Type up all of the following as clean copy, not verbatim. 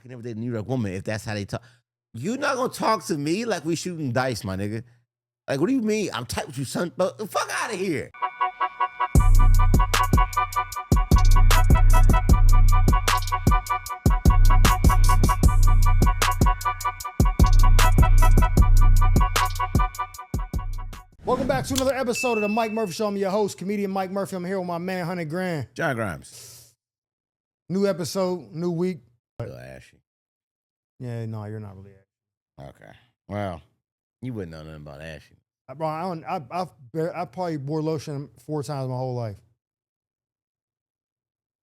can never date a New York woman if that's how they talk. You not gonna talk to me like we shooting dice, my nigga. Like, what do you mean? I'm tight with you, son. But the fuck out of here. Welcome back to another episode of the Mike Murphy Show. I'm your host, comedian Mike Murphy. I'm here with my man, 100 Grand. John Grimes. New episode, new week. Still ashy. Yeah, no, you're not really ashy. Okay. Well, you wouldn't know nothing about ashy. Bro, I probably wore lotion 4 times my whole life.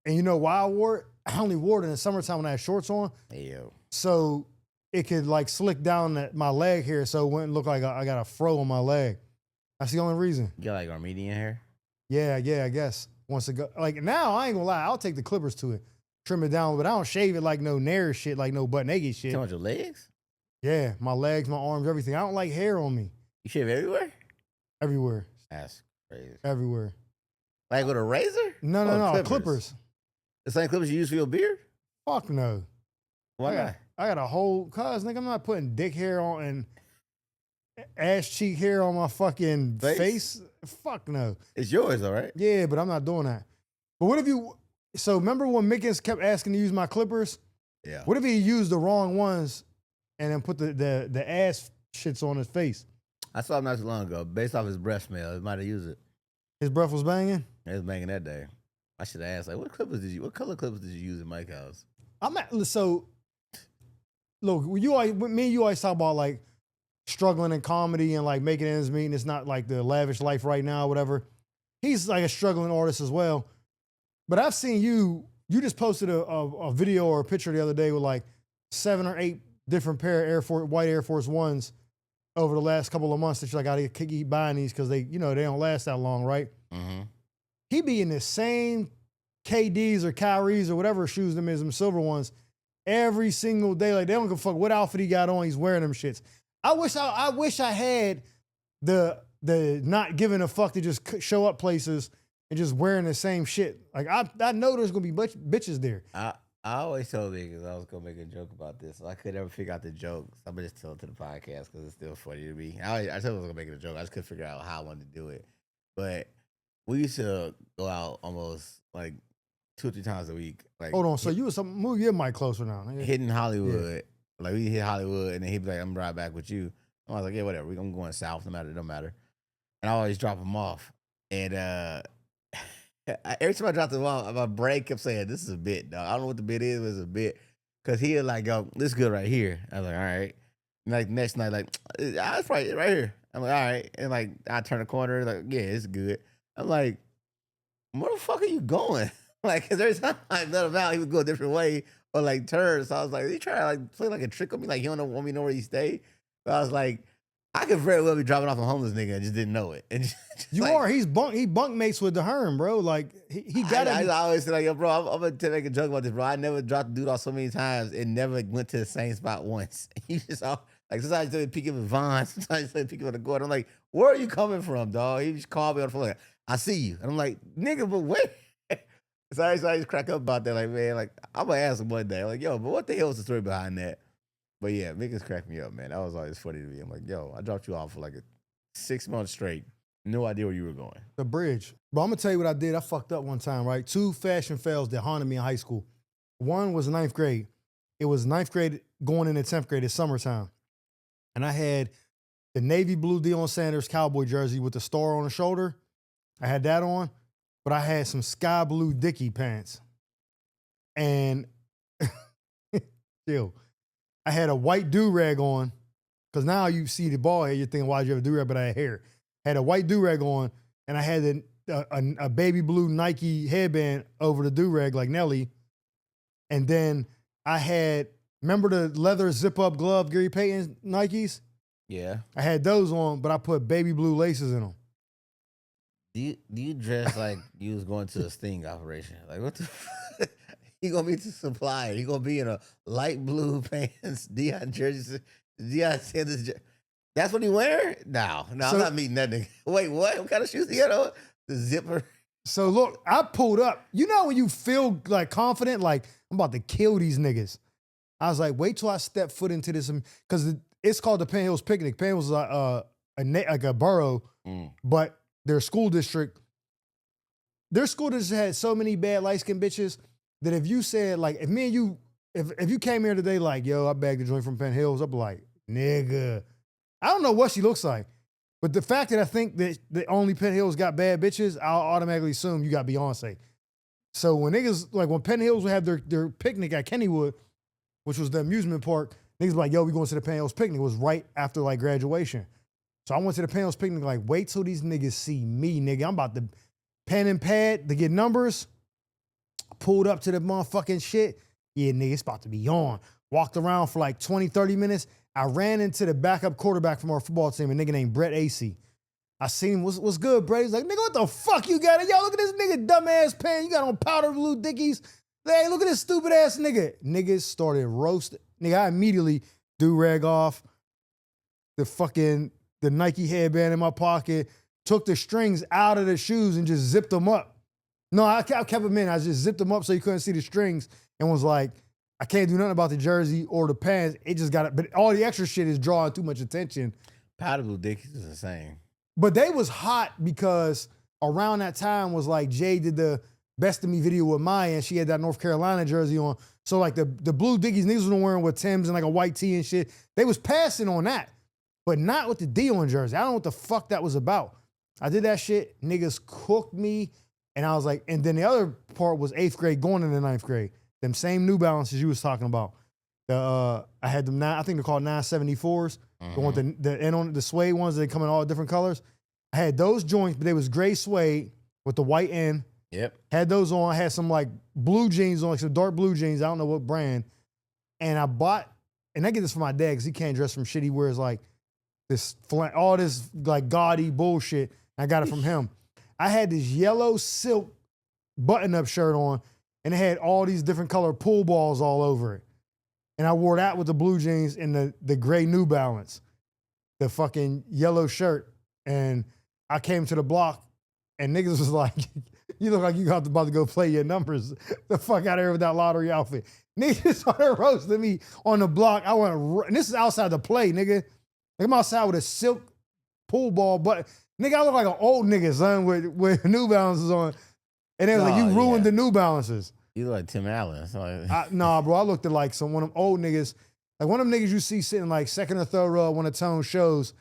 And you know why I wore it? I only wore it in the summertime when I had shorts on. Hey, yo. So it could like slick down my leg here so it wouldn't look like I got a fro on my leg. That's the only reason. You got like Armenian hair? Yeah, I guess. Once it go, like now, I ain't gonna lie, I'll take the clippers to it, trim it down, but I don't shave it like no nair shit, like no butt naked shit. You talking about your legs? Yeah, my legs, my arms, everything. I don't like hair on me. You shave everywhere? Everywhere. That's crazy. Everywhere. Like with a razor? No, clippers. The same clippers you use for your beard? Fuck no. Why not? I got a whole, nigga, I'm not putting dick hair on and ass cheek hair on my fucking face. Fuck no. It's yours though, right? Yeah, but I'm not doing that. But what if you, so remember when Mickens kept asking to use my clippers? Yeah. What if he used the wrong ones and then put the ass shits on his face? I saw him not too long ago. Based off his breath smell, he might have used it. His breath was banging? It was banging that day. I should have asked, like, what color clippers did you use in Mike's house? So, look, me and you always talk about like struggling in comedy and like making ends meet, and it's not like the lavish life right now or whatever. He's like a struggling artist as well. But I've seen you just posted a video or a picture the other day with like 7 or 8 different pair of white Air Force Ones over the last couple of months that you're like, I gotta keep buying these because they don't last that long, right? Mm-hmm. He be in the same KDs or Kyries or whatever shoes them is, them silver ones, every single day. Like, they don't give a fuck what outfit he got on, he's wearing them shits. I wish I had the not giving a fuck to just show up places and just wearing the same shit. Like, I know there's gonna be bitches there. I always told niggas I was gonna make a joke about this. So I could never figure out the joke. So I'm gonna just tell it to the podcast because it's still funny to me. I told him I was gonna make it a joke. I just couldn't figure out how I wanted to do it. But we used to go out almost like 2 or 3 times a week. Like, hold on, so move your mic closer now. Hitting Hollywood. Yeah. Like, we hit Hollywood and then he'd be like, I'm gonna ride back with you. I was like, yeah, whatever. I'm going south, no matter, it don't matter. And I always drop him off. And every time I dropped him off, my brain kept saying, this is a bit, dog. I don't know what the bit is, but it's a bit. Because he'd like, go, this is good right here. I was like, all right. And like next night, like, it's probably right here. I'm like, all right. And like, I turn the corner, like, yeah, it's good. I'm like, where the fuck are you going? Like, cause every time I let him out, he would go a different way or like turn. So I was like, he trying to like play like a trick on me, like he don't want me to know where he stay. But I was like, I could very well be dropping off a homeless nigga and just didn't know it. And he bunk mates with the Herm, bro. Like he got it. I always say like, yo, bro, I'm gonna make a joke about this, bro. I never dropped the dude off so many times and never went to the same spot once. He just all like sometimes he pick him at Vaughn, sometimes he pick him at the Gordon. I'm like, where are you coming from, dog? He just called me on the phone like, I see you. And I'm like, nigga, but where? So I just crack up about that, like, man, like, I'm gonna ask him one day, like, yo, but what the hell is the story behind that? But yeah, Mickens cracked me up, man. That was always funny to me. I'm like, yo, I dropped you off for like 6 months straight. No idea where you were going. The bridge. But I'm gonna tell you what I did. I fucked up one time, right? 2 fashion fails that haunted me in high school. One was 9th grade. It was 9th grade going into 10th grade. It's summertime. And I had the navy blue Deion Sanders cowboy jersey with the star on the shoulder. I had that on. But I had some sky blue Dickie pants. And still, I had a white do-rag on. Because now you see the ball head, you're thinking, why'd you have a do-rag? But I had hair. Had a white do-rag on, and I had a baby blue Nike headband over the do-rag like Nelly. And then I had, remember the leather zip-up glove Gary Payton Nikes? Yeah. I had those on, but I put baby blue laces in them. Do you dress like you was going to a sting operation? Like, what the fuck? He gonna be the supplier. He gonna be in a light blue pants, Deion jersey, Deion Sanders. That's what he wear? No, so, I'm not meeting that nigga. Wait, what? What kind of shoes do you got on? The zipper. So look, I pulled up. You know when you feel like confident, like I'm about to kill these niggas. I was like, wait till I step foot into this, because it's called the Penn Hills Picnic. Penn Hills is like a borough, but their school district had so many bad light-skinned bitches that if you said, like, if me and you, if you came here today like, yo, I bagged a joint from Penn Hills, I'd be like, nigga. I don't know what she looks like, but the fact that I think that the only Penn Hills got bad bitches, I'll automatically assume you got Beyonce. So when niggas, like when Penn Hills would have their picnic at Kennywood, which was the amusement park, niggas be like, yo, we going to the Penn Hills picnic. It was right after like graduation. So I went to the Penn Hills picnic like, wait till these niggas see me, nigga. I'm about to pen and pad to get numbers. Pulled up to the motherfucking shit. Yeah, nigga, it's about to be on. Walked around for like 20, 30 minutes. I ran into the backup quarterback from our football team, a nigga named Brett Acey. I seen him, what's good, Brett? He's like, nigga, what the fuck you got? Yo, look at this nigga dumbass pants. You got on powder blue dickies. Hey, look at this stupid ass nigga. Niggas started roasting. Nigga, I immediately do-rag off the Nike headband in my pocket, took the strings out of the shoes and just zipped them up. No, I kept them in. I just zipped them up so you couldn't see the strings and was like, I can't do nothing about the jersey or the pants. It just got it. But all the extra shit is drawing too much attention. Powder blue dickies is insane. But they was hot because around that time was like Jay did the Best of Me video with Maya and she had that North Carolina jersey on. So like the blue dickies, niggas was wearing with Timbs and like a white tee and shit. They was passing on that, but not with the Dion jersey. I don't know what the fuck that was about. I did that shit. Niggas cooked me. And I was like, and then the other part was 8th grade going into 9th grade. Them same New Balances you was talking about. I had them I think they're called 974s. The one with the end on the suede ones that come in all different colors. I had those joints, but they was gray suede with the white end. Yep. Had those on. I had some like blue jeans on, like some dark blue jeans. I don't know what brand. And I bought, and I get this from my dad because he can't dress from shit. He wears like this, all this like gaudy bullshit. I got it from him. I had this yellow silk button-up shirt on, and it had all these different color pool balls all over it. And I wore that with the blue jeans and the gray New Balance, the fucking yellow shirt. And I came to the block, and niggas was like, you look like you about to go play your numbers. The fuck out of here with that lottery outfit. Niggas started roasting me on the block. I went, and this is outside the play, nigga. I'm outside with a silk pool ball, but nigga, I look like an old nigga, son, with New Balances on. And they was like, you ruined the New Balances. You look like Tim Allen. Nah, bro, I looked at like one of them old niggas. Like one of them niggas you see sitting like second or third row at one of Tone shows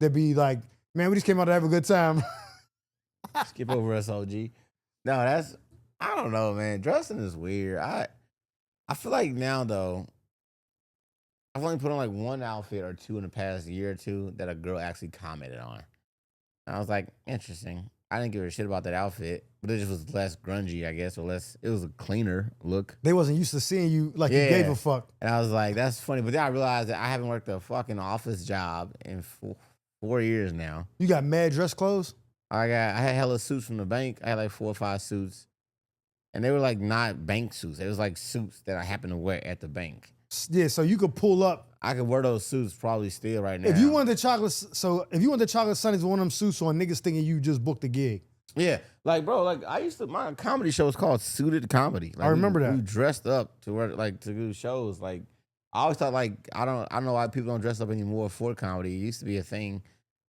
that be like, man, we just came out to have a good time. Skip over us, OG. No, I don't know, man. Dressing is weird. I feel like now, though, I've only put on like one outfit or two in the past year or two that a girl actually commented on. And I was like, interesting. I didn't give a shit about that outfit, but it just was less grungy, I guess, or less, it was a cleaner look. They wasn't used to seeing you like you gave a fuck. And I was like, that's funny. But then I realized that I haven't worked a fucking office job in 4 years now. You got mad dress clothes? I had hella suits from the bank. I had like 4 or 5 suits. And they were like not bank suits. It was like suits that I happened to wear at the bank. Yeah, so you could pull up. I could wear those suits probably still right now. If you wanted the chocolate Sundays with one of them suits on, niggas thinking you just booked a gig. Yeah, like bro, like my comedy show was called Suited Comedy. Like, I remember that. We dressed up to work, like to do shows. Like I always thought, like I don't know why people don't dress up anymore for comedy. It used to be a thing,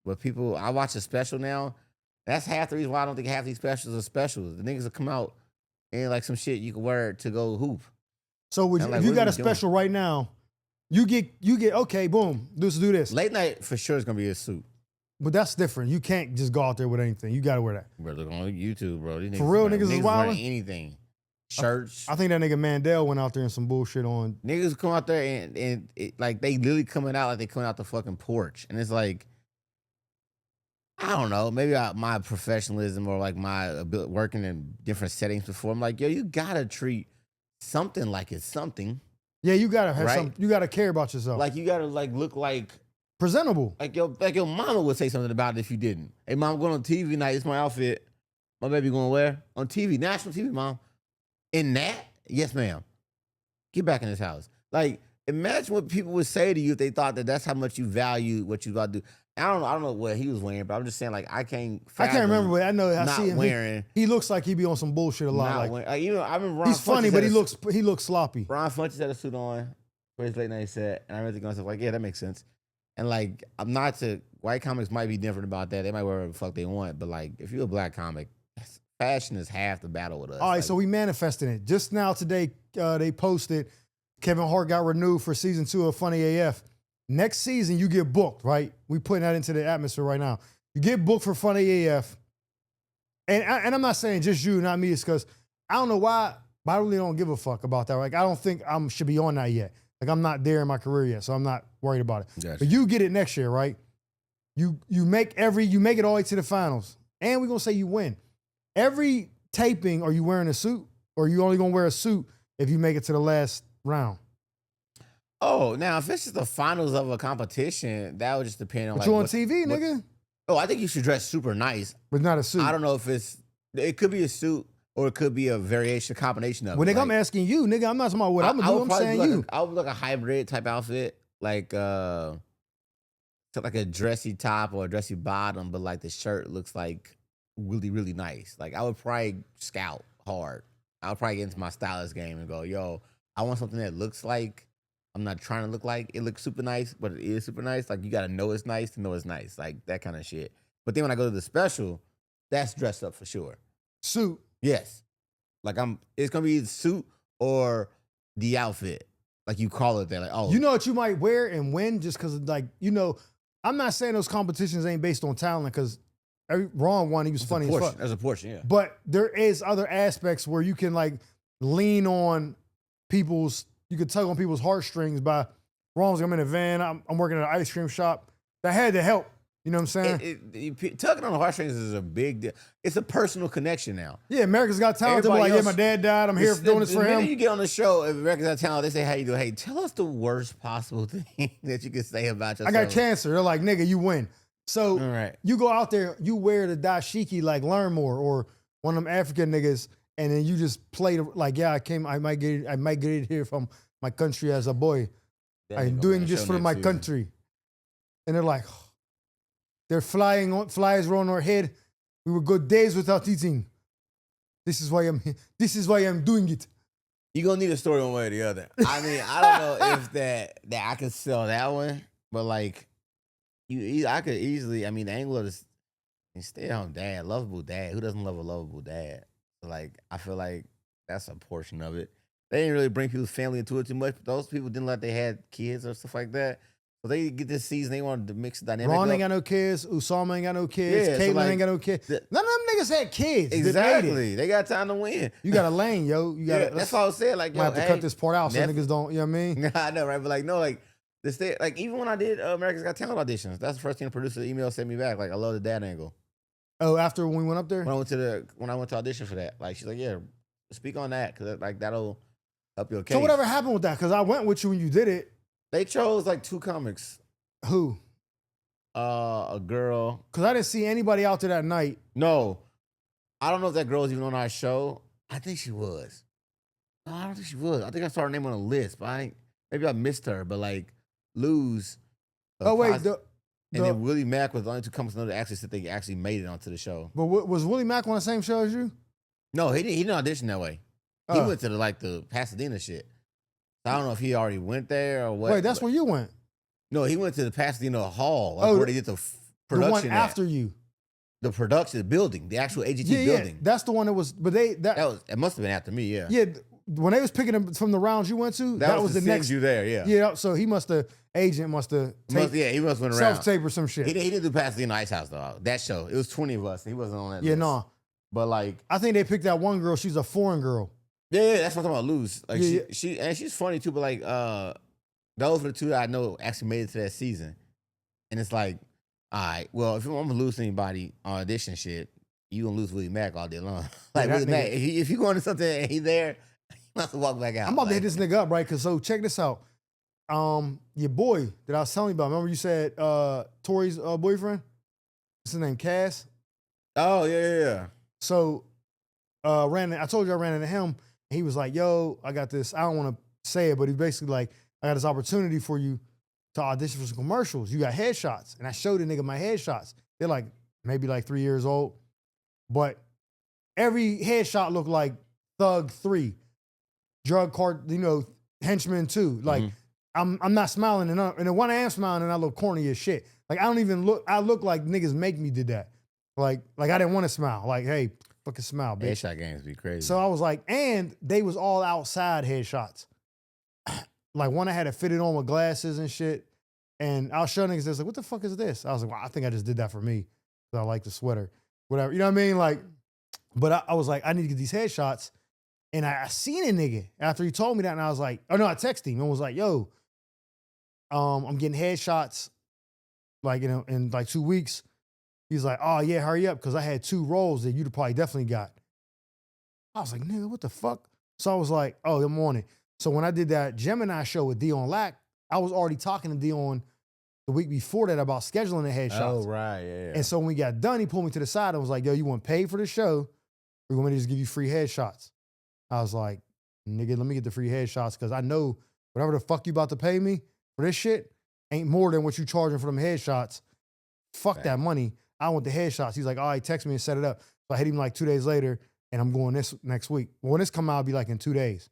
but people. I watch a special now. That's half the reason why I don't think half these specials are specials. The niggas will come out and like some shit you can wear to go hoop. So if you got a special right now, you get okay, boom, let's do this. Late night for sure is gonna be a suit. But that's different. You can't just go out there with anything. You gotta wear that. Bro, look on YouTube, bro. These for real, niggas is wild. Anything. Shirts. I think that nigga Mandel went out there and some bullshit on. Niggas come out there and like they literally coming out like they coming out the fucking porch. And it's like, I don't know, maybe my professionalism or like my ability working in different settings before. I'm like, yo, you gotta treat something like it's something. Yeah, you gotta have you gotta care about yourself. Like you gotta like look like presentable. Like your mama would say something about it if you didn't. Hey mom, I'm going on TV tonight. It's my outfit. My baby gonna wear on TV, national TV, mom. In that, yes, ma'am. Get back in this house. Like, imagine what people would say to you if they thought that that's how much you value what you about to do. I don't know what he was wearing, but I'm just saying, like, I can't remember, but I know I see him wearing. He looks like he be on some bullshit a lot. I remember Ron he's funny, but he looks sloppy. Ron Funches had a suit on. for his late night set, and I remember thinking to myself, like, yeah, that makes sense. And like, I'm not to white comics might be different about that. They might wear whatever the fuck they want, but like, if you're a black comic, fashion is half the battle with us. All right, like, so we manifesting it. Just now today, they posted Kevin Hart got renewed for season 2 of Funny AF. Next season, you get booked, right? We putting that into the atmosphere right now. You get booked for Funny AF. And I'm not saying just you, not me. It's because I don't know why, but I really don't give a fuck about that. Like, I don't think I should be on that yet. Like, I'm not there in my career yet, so I'm not worried about it. Gotcha. But you get it next year, right? You make it all the way to the finals. And we're going to say you win. Every taping, are you wearing a suit? Or are you only going to wear a suit if you make it to the last round? Oh, now if it's just the finals of a competition, that would just depend on But you on TV, nigga? Oh, I think you should dress super nice. But not a suit. I don't know if it could be a suit or it could be a variation, combination of well, it. nigga, I'm asking you, nigga. I'm not talking about what I'm going to do. I'm saying you. I would look a hybrid type outfit, like so like a dressy top or a dressy bottom, but like the shirt looks like really, really nice. Like I would probably scout hard. I would probably get into my stylist game and go, yo, I want something that looks like, I'm not trying to look like it looks super nice, but it is super nice. Like you got to know it's nice to know it's nice. Like that kind of shit. But then when I go to the special, that's dressed up for sure. Suit. Yes. Like it's going to be the suit or the outfit. Like you call it there. Like, oh. You know what you might wear and win just because, like, you know, I'm not saying those competitions ain't based on talent because Ron won. He was funny as fuck. There's a portion, yeah. But there is other aspects where you can, like, lean on you could tug on people's heartstrings by, Ron's I'm in a van, I'm working at an ice cream shop. That had to help. You know what I'm saying? Tugging on the heartstrings is a big deal. It's a personal connection now. Yeah, America's Got Talent. They're like, yeah, my dad died. I'm here doing this for him. The minute you get on the show, if America's Got Talent, they say, how you doing? Hey, tell us the worst possible thing that you can say about yourself. I got cancer. They're like, nigga, you win. So you go out there, you wear the dashiki like Learn More or one of them African niggas, and then you just play like, yeah, I might get it here from my country as a boy. I'm doing this for my country. And they're like, they're flies were on our head. We would go days without eating. This is why I'm doing it. You're gonna need a story one way or the other. I mean, I don't know if that I could sell that one, but like I could easily, I mean, the angle of this stay-at-home dad, lovable dad. Who doesn't love a lovable dad? So like I feel like that's a portion of it. They didn't really bring people's family into it too much. But those people didn't let they had kids or stuff like that. So they get this season, they wanted to mix the dynamic. Ron ain't got no kids. Usama ain't got no kids. Yeah, Caitlyn so like, ain't got no kids. None of them niggas had kids. Exactly. They got time to win. You got a lane, yo. You got. That's all I was saying. Like, yo, I have to cut this part out so niggas don't. You know what I mean? I know, right? But like, no, like like even when I did America's Got Talent auditions, that's the first thing the producer email sent me back. Like, I love the dad angle. Oh, after when we went up there? When I went to audition for that, like she's like, yeah, speak on that because like that'll help your case. So whatever happened with that? Because I went with you when you did it. They chose like 2 comics. Who? A girl. Because I didn't see anybody out there that night. No, I don't know if that girl was even on our show. I think she was. No, I don't think she was. I think I saw her name on a list, but maybe I missed her. But like Luz. And then Willie Mack was the only 2 comics that actually said they actually made it onto the show. But was Willie Mack on the same show as you? No, he didn't audition that way. He went to the Pasadena shit. So I don't know if he already went there or what. Wait, that's where you went. No, he went to the Pasadena Hall, where they did the production. The one after you. The production, the building, the actual AGT building. Yeah, that's the one that was. But it must have been after me, yeah. Yeah, when they was picking them from the rounds you went to, that was the next. You there, yeah. Yeah, so he must have. Agent must have. He must have went around. Self-tape or some shit. He didn't do Pasadena Ice House though. That show, it was 20 of us. He wasn't on that. Yeah, list. no. But like, I think they picked that one girl. She's a foreign girl. Yeah, that's what I'm talking about. Luz. Like she's funny too. But like, those are the 2 that I know actually made it to that season. And it's like, all right, well, if I'm gonna lose anybody on audition shit, you gonna lose Willie Mack all day long. Like Willie Mack, if you go into something and he there, you have to walk back out. I'm about to hit this nigga up, right? Cause so check this out. Your boy that I was telling you about. Remember you said Tori's boyfriend? What's his name? Cass? Oh, yeah. So I told you I ran into him, and he was like, yo, I got this. I don't want to say it, but he's basically like, I got this opportunity for you to audition for some commercials. You got headshots. And I showed the nigga my headshots. They're like maybe like 3 years old. But every headshot looked like Thug 3, Drug Cart, Henchman 2. Like, I'm not smiling, and the one I am smiling, and I look corny as shit. Like I don't even look. I look like niggas make me did that. Like I didn't want to smile. Like hey, fucking smile, bitch. Headshot games be crazy. So I was like, and they was all outside headshots. Like one I had it fitted on with glasses and shit. And I'll show niggas this, like, what the fuck is this? I was like, well, I think I just did that for me. So I like the sweater. Whatever. You know what I mean? Like, but I was like, I need to get these headshots. And I seen a nigga after he told me that, and I was like, oh no, I texted him and was like, yo, I'm getting headshots like in like 2 weeks. He's like, oh yeah, hurry up, because I had 2 roles that you'd probably definitely got. I was like, nigga, what the fuck? So I was like, oh, I'm on it. So when I did that Gemini show with Dion Lack, I was already talking to Dion the week before that about scheduling the headshots. Oh, right, yeah. And so when we got done, he pulled me to the side and was like, yo, you want to pay for the show? Or you want me to just give you free headshots? I was like, nigga, let me get the free headshots, because I know whatever the fuck you about to pay me for this shit ain't more than what you charging for them headshots. Fuck that money. I want the headshots. He's like, all right, text me and set it up. So I hit him like 2 days later, and I'm going this next week. Well, when this come out, it'll be like in 2 days.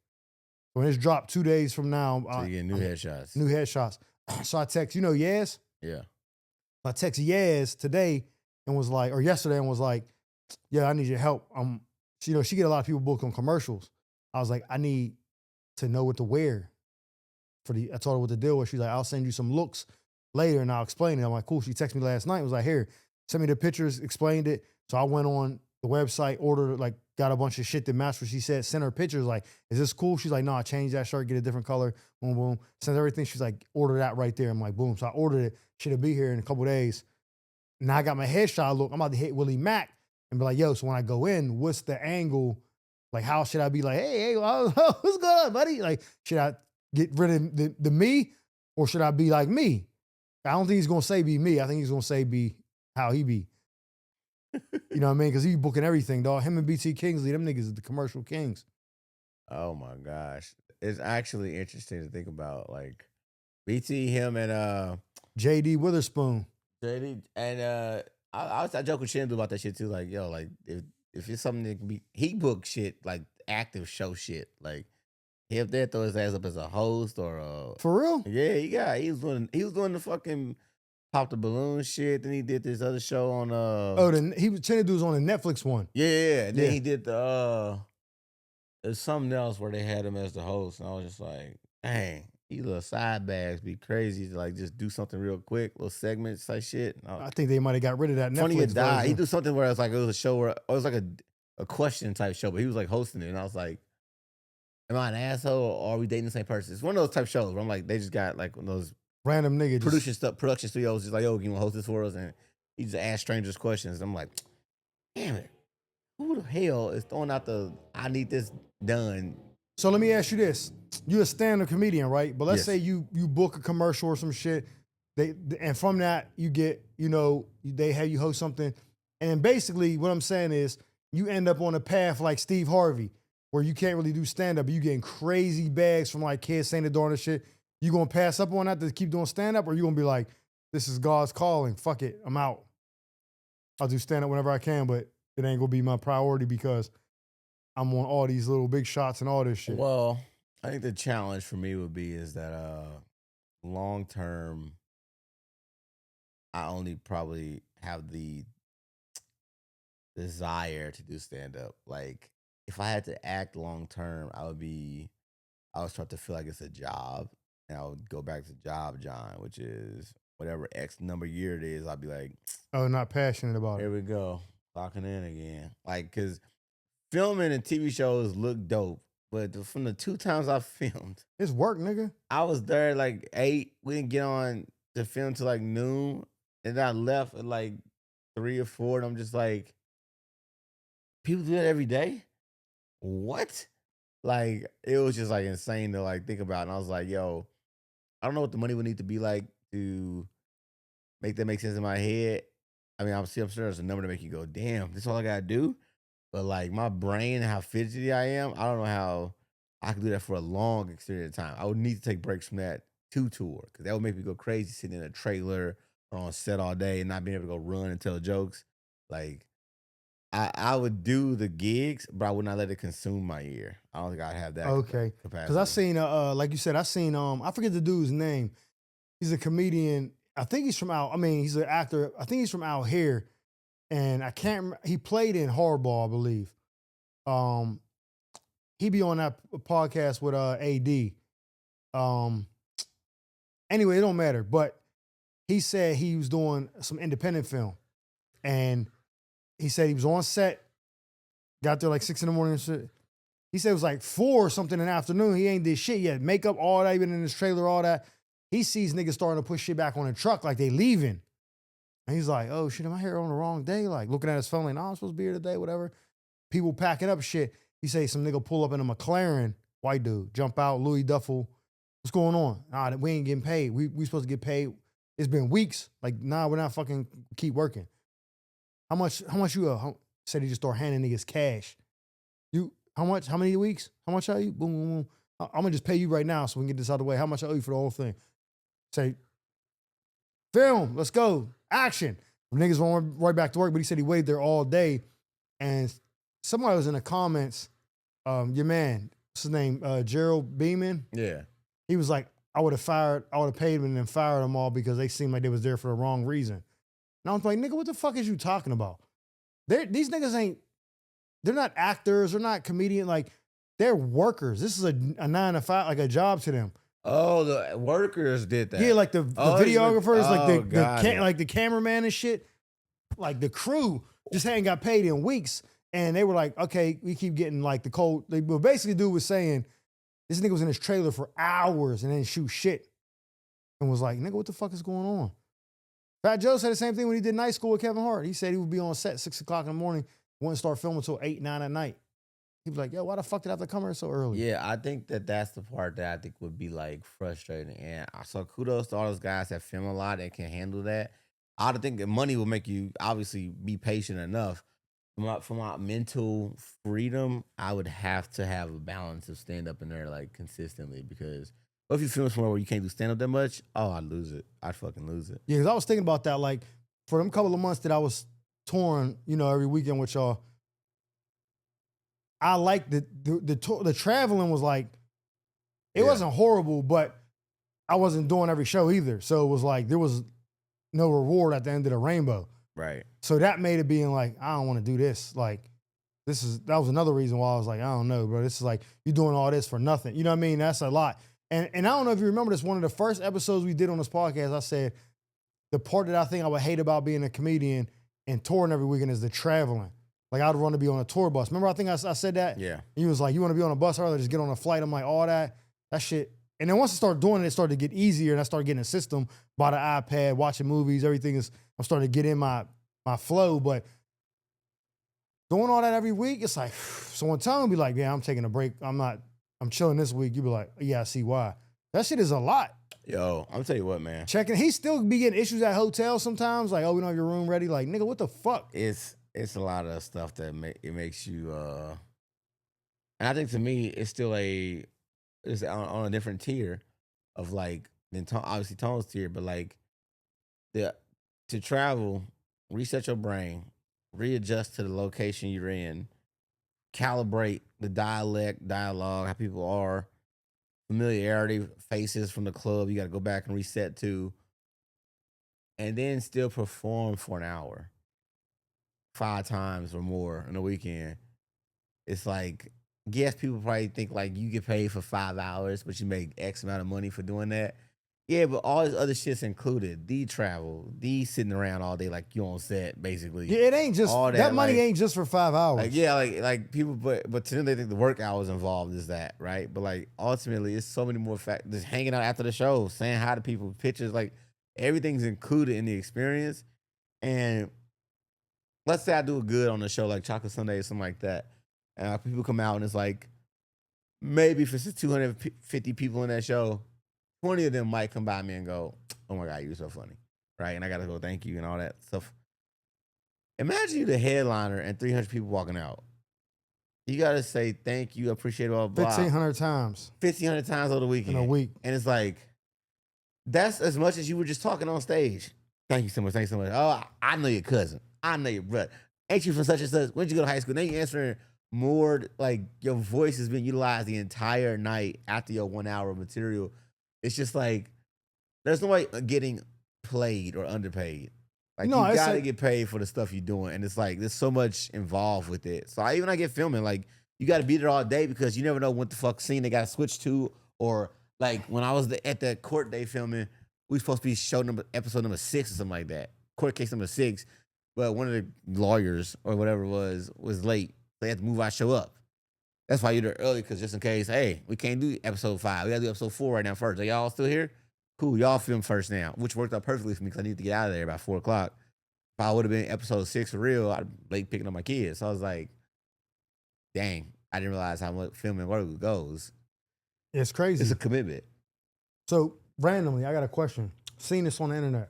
When it's dropped 2 days from now, So you get new headshots. New headshots. So I text, Yaz? Yeah. I text Yaz today and was like, or yesterday, and was like, yeah, I need your help. She get a lot of people booked on commercials. I was like, I need to know what to wear I told her what the deal was. She's like, I'll send you some looks later and I'll explain it. I'm like, cool. She texted me last night and was like, here, send me the pictures, explained it. So I went on the website, ordered, like, got a bunch of shit that matched what she said, sent her pictures, like, is this cool? She's like, no, I changed that shirt, get a different color, boom, boom. Sent everything. She's like, order that right there. I'm like, boom. So I ordered it. Should be here in a couple days. Now I got my headshot look. I'm about to hit Willie Mack and be like, yo, so when I go in, what's the angle? Like, how should I be like, hey, what's going on, buddy? Like, should I get rid of the me, or should I be like me? I don't think he's going to say be me. I think he's going to say be how he be. You know what I mean? Because he booking everything, dog. Him and BT Kingsley, them niggas is the commercial kings. Oh, my gosh. It's actually interesting to think about, like, BT, him, and JD Witherspoon. JD, and I joke with Shindu about that shit, too. Like, yo, like, if it's something that can be... He booked shit, like, active show shit. Like, he up there throw his ass up as a host or a... For real? Yeah, he was doing the fucking Pop the Balloon shit. Then he did this other show on... he was trying to do was on the Netflix one. Yeah. And then he did the... there's something else where they had him as the host. And I was just like, dang, these little side bags be crazy to, like, just do something real quick, little segments type shit. I think they might have got rid of that Netflix Funny it died. version. He do something where it was a show where it was like a question type show, but he was like hosting it. And I was like, am I an asshole or are we dating the same person? It's one of those type shows where I'm like, they just got like one of those random nigga production studios just like, yo, can you host this for us? And he just asked strangers questions. I'm like, damn it. Who the hell is throwing out I need this done? So let me ask you this. You're a stand-up comedian, right? But let's Yes. say you book a commercial or some shit. And from that you get, they have you host something. And basically what I'm saying is you end up on a path like Steve Harvey, where you can't really do stand-up, but you getting crazy bags from like kids saying the door and shit. You gonna pass up on that to keep doing stand-up, or you gonna be like, this is God's calling, fuck it, I'm out. I'll do stand-up whenever I can, but it ain't gonna be my priority because I'm on all these little big shots and all this shit. Well, I think the challenge for me would be is that long term, I only probably have the desire to do stand up. Like, if I had to act long term, I would start to feel like it's a job, and I would go back to job John, which is whatever X number year it is. I'd be like, oh, not passionate about here it. we go, clocking in again. Like, because filming and TV shows look dope, but from the 2 times I filmed, It's work, nigga. I was there at like 8. We didn't get on to film till like noon, and then I left at like 3 or 4. And I'm just like, people do that every day? What? Like, it was just like insane to like think about. And I was like, yo, I don't know what the money would need to be like to make that make sense in my head. I mean, I'm sure there's a number to make you go, damn, this is all I gotta do. But like my brain, how fidgety I am, I don't know how I could do that for a long period of time. I would need to take breaks from that to tour, because that would make me go crazy sitting in a trailer or on set all day and not being able to go run and tell jokes. Like, I would do the gigs, but I would not let it consume my year. I don't think I'd have that Okay. capacity. Because I seen, like you said, I seen, I forget the dude's name. He's a comedian. I think he's from out. I mean, he's an actor. I think he's from out here, and I can't. He played in Hardball, I believe. He be on that podcast with AD. Anyway, it don't matter. But he said he was doing some independent film, and he said he was on set. Got there like 6 in the morning and shit. He said it was like 4 or something in the afternoon. He ain't did shit yet. Makeup, all that, even in his trailer, all that. He sees niggas starting to push shit back on the truck like they leaving. And he's like, oh shit, am I here on the wrong day? Like looking at his phone like, no, I'm supposed to be here today, whatever. People packing up shit. He say some nigga pull up in a McLaren, white dude, jump out, Louis Duffel. What's going on? Nah, we ain't getting paid. We supposed to get paid. It's been weeks. Like, nah, we're not fucking keep working. How much you said he just start handing niggas cash. You, how much? How many weeks? How much are you? Boom, boom, boom. I'm gonna just pay you right now so we can get this out of the way. How much I owe you for the whole thing? Say, film, let's go. Action. Niggas went right back to work, but he said he waited there all day. And somebody was in the comments, your man, what's his name? Gerald Beeman. Yeah. He was like, I would have paid them and then fired them all because they seemed like they was there for the wrong reason. And I was like, nigga, what the fuck is you talking about? These niggas ain't, they're not actors, they're not comedian, like, they're workers. This is a 9 to 5, like a job to them. Oh, the workers did that. Yeah, like the videographers, like the cameraman and shit. Like the crew just hadn't got paid in weeks. And they were like, okay, we keep getting like the cold. But basically, dude was saying, this nigga was in his trailer for hours and didn't shoot shit. And was like, nigga, what the fuck is going on? Fat Joe said the same thing when he did Night School with Kevin Hart. He said he would be on set 6 o'clock in the morning, wouldn't start filming until 8, 9 at night. He'd be like, yo, why the fuck did I have to come here so early? Yeah, I think that's the part that I think would be like frustrating. And so kudos to all those guys that film a lot that can handle that. I would think that money will make you obviously be patient enough. For my mental freedom, I would have to have a balance of stand up in there like consistently because if you film somewhere where you can't do stand up that much, oh, I'd lose it. I'd fucking lose it. Yeah, because I was thinking about that. Like for them couple of months that I was touring, every weekend with y'all, I liked the traveling was like, it wasn't horrible, but I wasn't doing every show either. So it was like, there was no reward at the end of the rainbow. Right. So that made it being like, I don't want to do this. Like, that was another reason why I was like, I don't know, bro. This is like, you're doing all this for nothing. You know what I mean? That's a lot. And I don't know if you remember this, one of the first episodes we did on this podcast, I said, the part that I think I would hate about being a comedian and touring every weekend is the traveling. Like, I'd want to be on a tour bus. Remember, I think I said that? Yeah. He was like, you want to be on a bus earlier, just get on a flight. I'm like, all that shit. And then once I started doing it, it started to get easier, and I started getting a system, bought an iPad, watching movies, everything is, I'm starting to get in my flow. But doing all that every week, it's like, so when Tom would be like, yeah, I'm taking a break. I'm chilling this week. You'd be like, yeah, I see why. That shit is a lot. Yo, I'm tell you what, man. Checking, he still be getting issues at hotels sometimes. Like, oh, we don't have your room ready. Like, nigga, what the fuck? It's a lot of stuff that makes you and I think to me it's still it's on a different tier of like than obviously Tone's tier, but like to travel, reset your brain, readjust to the location you're in, calibrate the dialogue, how people are, familiarity, faces from the club, you gotta go back and reset to, and then still perform for an hour. 5 times or more in a weekend. It's like, yes, people probably think like you get paid for 5 hours, but you make X amount of money for doing that. Yeah, but all this other shit's included. The travel, the sitting around all day like you on set, basically. Yeah, it ain't just all that money ain't just for 5 hours. Like, yeah, like people, but to them they think the work hours involved is that, right? But like ultimately, it's so many more factors. Just hanging out after the show, saying hi to people, pictures, like everything's included in the experience. And let's say I do it good on the show, like Chocolate Sunday or something like that. And people come out and it's like, maybe if it's 250 people in that show, 20 of them might come by me and go, oh my God, you're so funny. Right? And I got to go thank you and all that stuff. Imagine you the headliner and 300 people walking out. You got to say thank you, appreciate it, blah, blah, 1,500 times. 1,500 times over the weekend. In a week. And it's like, that's as much as you were just talking on stage. Thank you so much. Thanks so much. Oh, I know your cousin. I know your brother. ain't you from such and such? When'd you go to high school? Then you answering more like your voice has been utilized the entire night after your 1 hour of material. It's just like there's no way getting played or underpaid. Like No, you it's gotta like, get paid for the stuff you're doing, and it's like there's so much involved with it. So even I get filming, like you got to be there all day because you never know what the fuck scene they got to switch to. Or like when I was at the court day filming, we supposed to be episode number 6 or something like that, court case number 6, but one of the lawyers or whatever it was late. They had to move our show up. That's why you're there early, because just in case, hey, we can't do episode 5. We got to do episode 4 right now first. Are y'all still here? Cool, y'all film first now, which worked out perfectly for me because I need to get out of there by 4 o'clock. If I would have been episode 6 for real, I'd be late picking up my kids. So I was like, dang, I didn't realize how much filming work goes. it's crazy. It's a commitment. So randomly, I got a question. Seen this on the internet.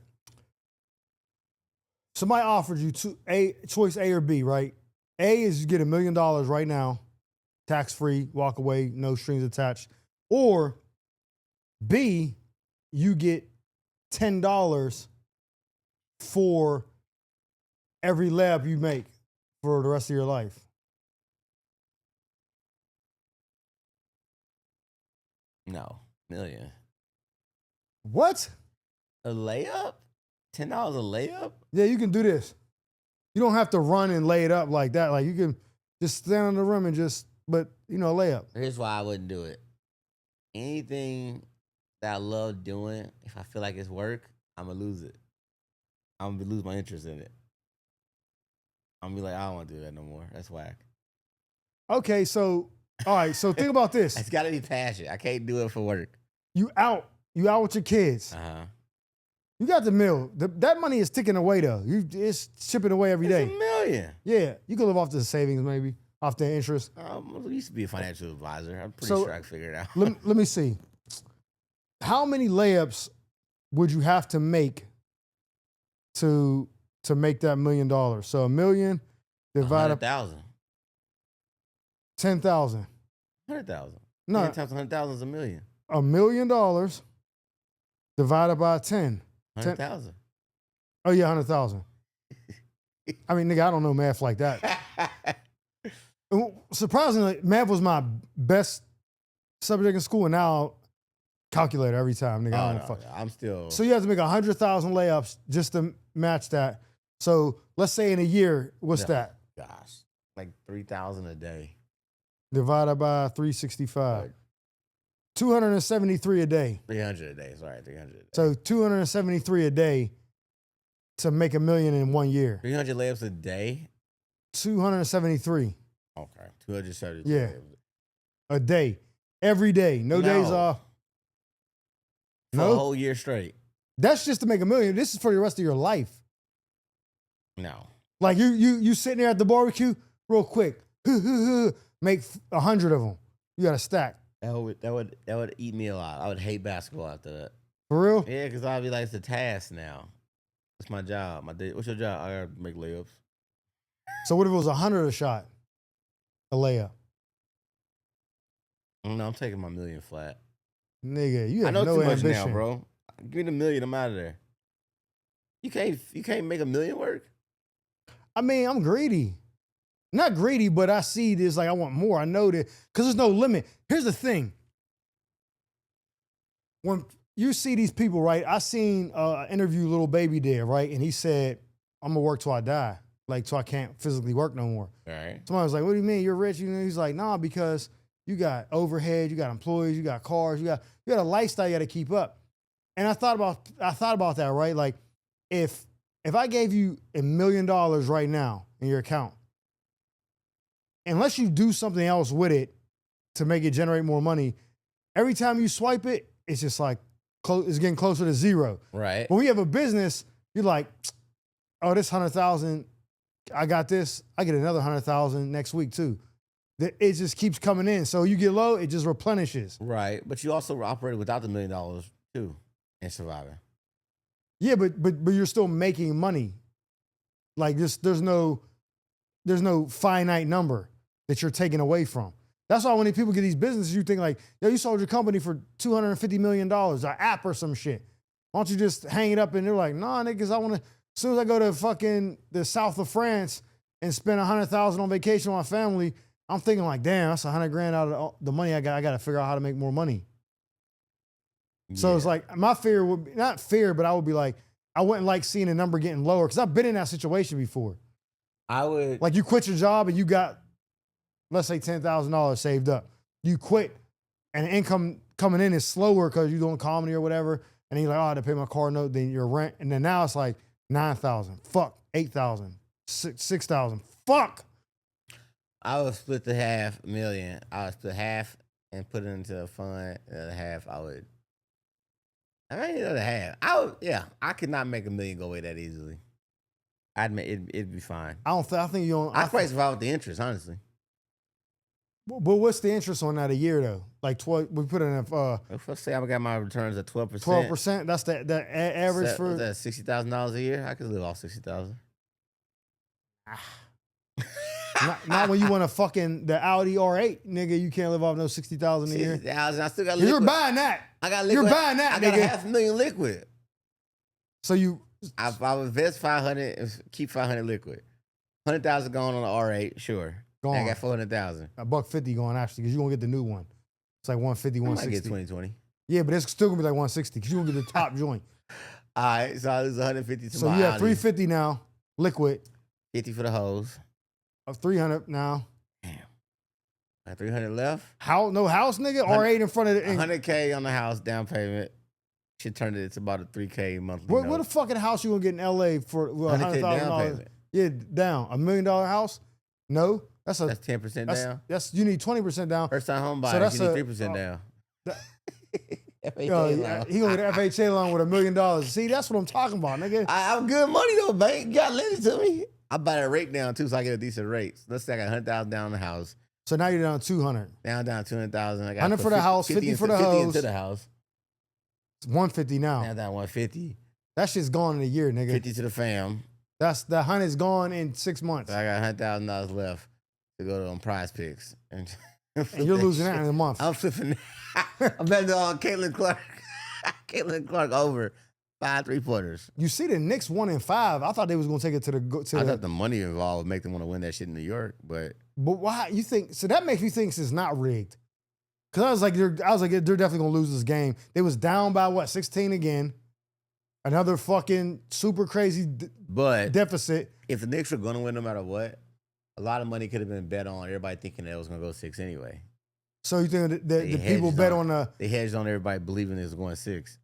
Somebody offered you choice A or B, right? A is you get $1 million right now, tax-free, walk away, no strings attached. Or B, you get $10 for every layup you make for the rest of your life. No, million. What? A layup? $10 a layup? Yeah, you can do this. You don't have to run and lay it up like that. Like you can just stand on the rim and layup. Here's why I wouldn't do it. Anything that I love doing, if I feel like it's work, I'm gonna lose it. I'm gonna lose my interest in it. I'm gonna be like, I don't want to do that no more. That's whack. Okay, so all right, so think about this. It's gotta be passion. I can't do it for work. You out with your kids. You got the meal. That money is ticking away though. It's chipping away every day. It's $1 million. Yeah, you can live off the savings maybe, off the interest. I used to be a financial advisor. I'm pretty sure I can figure it out. let me see. How many layups would you have to make to make that $1 million? So $1 million divided 100,000. 10,000. 100,000. No, 10 times 100,000 is $1 million. $1 million divided by 10. 100,000. Oh yeah, 100,000. I mean, nigga, I don't know math like that. Surprisingly, math was my best subject in school, and now calculator every time, nigga. I don't fuck. I'm still. So you have to make 100,000 layups just to match that. So let's say in a year, what's that? Gosh, like 3,000 a day. Divided by 365. 273 a day. 300 a day. Sorry, 300 a day. So 273 a day to make $1 million in 1 year. 300 layups a day? 273. Okay. 273 Yeah. layups. A day. Every day. No days off. For a whole year straight. That's just to make $1 million. This is for the rest of your life. No. Like you sitting there at the barbecue, real quick, make 100 of them. You got a stack. That would eat me alive. I would hate basketball after that. For real? Yeah, because I'd be like, it's a task now. It's my job. What's your job? I gotta make layups. So what if it was 100 a shot? A layup. No, I'm taking my $1 million flat. Nigga, you I have know no too much ambition. now, bro. Give me the $1 million, I'm out of there. You can't make $1 million work? I mean, I'm greedy. Not greedy, but I see this like I want more. I know that because there's no limit. Here's the thing. When you see these people, right? I seen interview Little Baby there, right? And he said, I'm gonna work till I die. Like till I can't physically work no more. All right. Somebody was like, what do you mean? You're rich? He's like, nah, because you got overhead, you got employees, you got cars, you got a lifestyle you gotta keep up. And I thought about that, right? Like if I gave you $1 million right now in your account, unless you do something else with it to make it generate more money, every time you swipe it, it's just like it's getting closer to zero. Right. When we have a business, you're like, oh, this 100,000, I got this. I get another 100,000 next week too. It just keeps coming in. So you get low, it just replenishes. Right. But you also operated without the $1 million too and surviving. Yeah, but you're still making money. Like there's no finite number that you're taking away from. That's why when people get these businesses, you think like, yo, you sold your company for $250 million, an app or some shit. Why don't you just hang it up? And they're like, nah, niggas, as soon as I go to fucking the south of France and spend $100,000 on vacation with my family, I'm thinking like, damn, that's $100,000 out of the money I got. I got to figure out how to make more money. So it's like my fear would be, not fear, but I would be like, I wouldn't like seeing the number getting lower because I've been in that situation before. I would like you quit your job and you got, let's say $10,000 saved up. You quit and the income coming in is slower because you're doing comedy or whatever. And then you're like, oh, I had to pay my car note, then your rent. And then now it's like 9,000, fuck, 8,000, 6,000, fuck. I would split the $500,000. I would split half and put it into a fund. The other half, I mean, the other half. I could not make $1 million go away that easily. I'd make it'd be fine. I think you don't. I'd probably survive with the interest, honestly. But what's the interest on that a year though? Like 12, we put it in. Let's say I got my returns at 12%. 12%. That's the average for. That's $60,000 a year. I could live off $60,000. Not when you want to fucking the Audi R8, nigga. You can't live off no $60,000 a year. I still got liquid. You're buying that. I got liquid. You're buying that, nigga. I got $500,000 liquid. So you. I would invest 500, keep 500 liquid. 100,000 going on the R8, sure. Gone. I got 400,000. $150 going actually, because you're gonna get the new one. It's like 150, 160. I might get 2020. Yeah, but it's still gonna be like 160 because you're gonna get the top joint. All right, so I lose 150 to so my you have Audi. 350 now, liquid. 50 for the hose. Of 300 now. Damn. I got 300 left. No house, nigga. R8 in front of it. 100K on the house down payment. Should turn it to about a 3K monthly. What the fucking house you gonna get in LA for $100,000 down payment? Yeah, down. $1 million house? No. That's 10% down. You need 20% down. First time home buyer, you need 3% down. He gonna get an FHA loan with $1 million. See, that's what I'm talking about, nigga. I'm good money though, bank. You gotta lend it to me. I buy that rate down too, so I get a decent rate. Let's say I got 100,000 down on the house. So now you're down 200. Down 200,000. I got 100 for the house, 50 for the hose. 50 into the house. It's 150 now. Now down 150. That shit's gone in a year, nigga. 50 to the fam. That 100's gone in 6 months. So I got $100,000 left to go to Prize Picks, and you're losing that in a month. I'm flipping. I'm betting on Caitlin Clark. Caitlin Clark over 5 3-pointers. You see the Knicks 1-5. I thought they was gonna take it to the. I thought the money involved would make them want to win that shit in New York, but why you think? So that makes me think it's not rigged. Cause I was like, they're definitely gonna lose this game. They was down by 16 again. Another fucking super crazy deficit. If the Knicks were gonna win no matter what, a lot of money could have been bet on everybody thinking that it was gonna go 6 anyway. So you think that the people bet on the? They hedged on everybody believing it was going 6.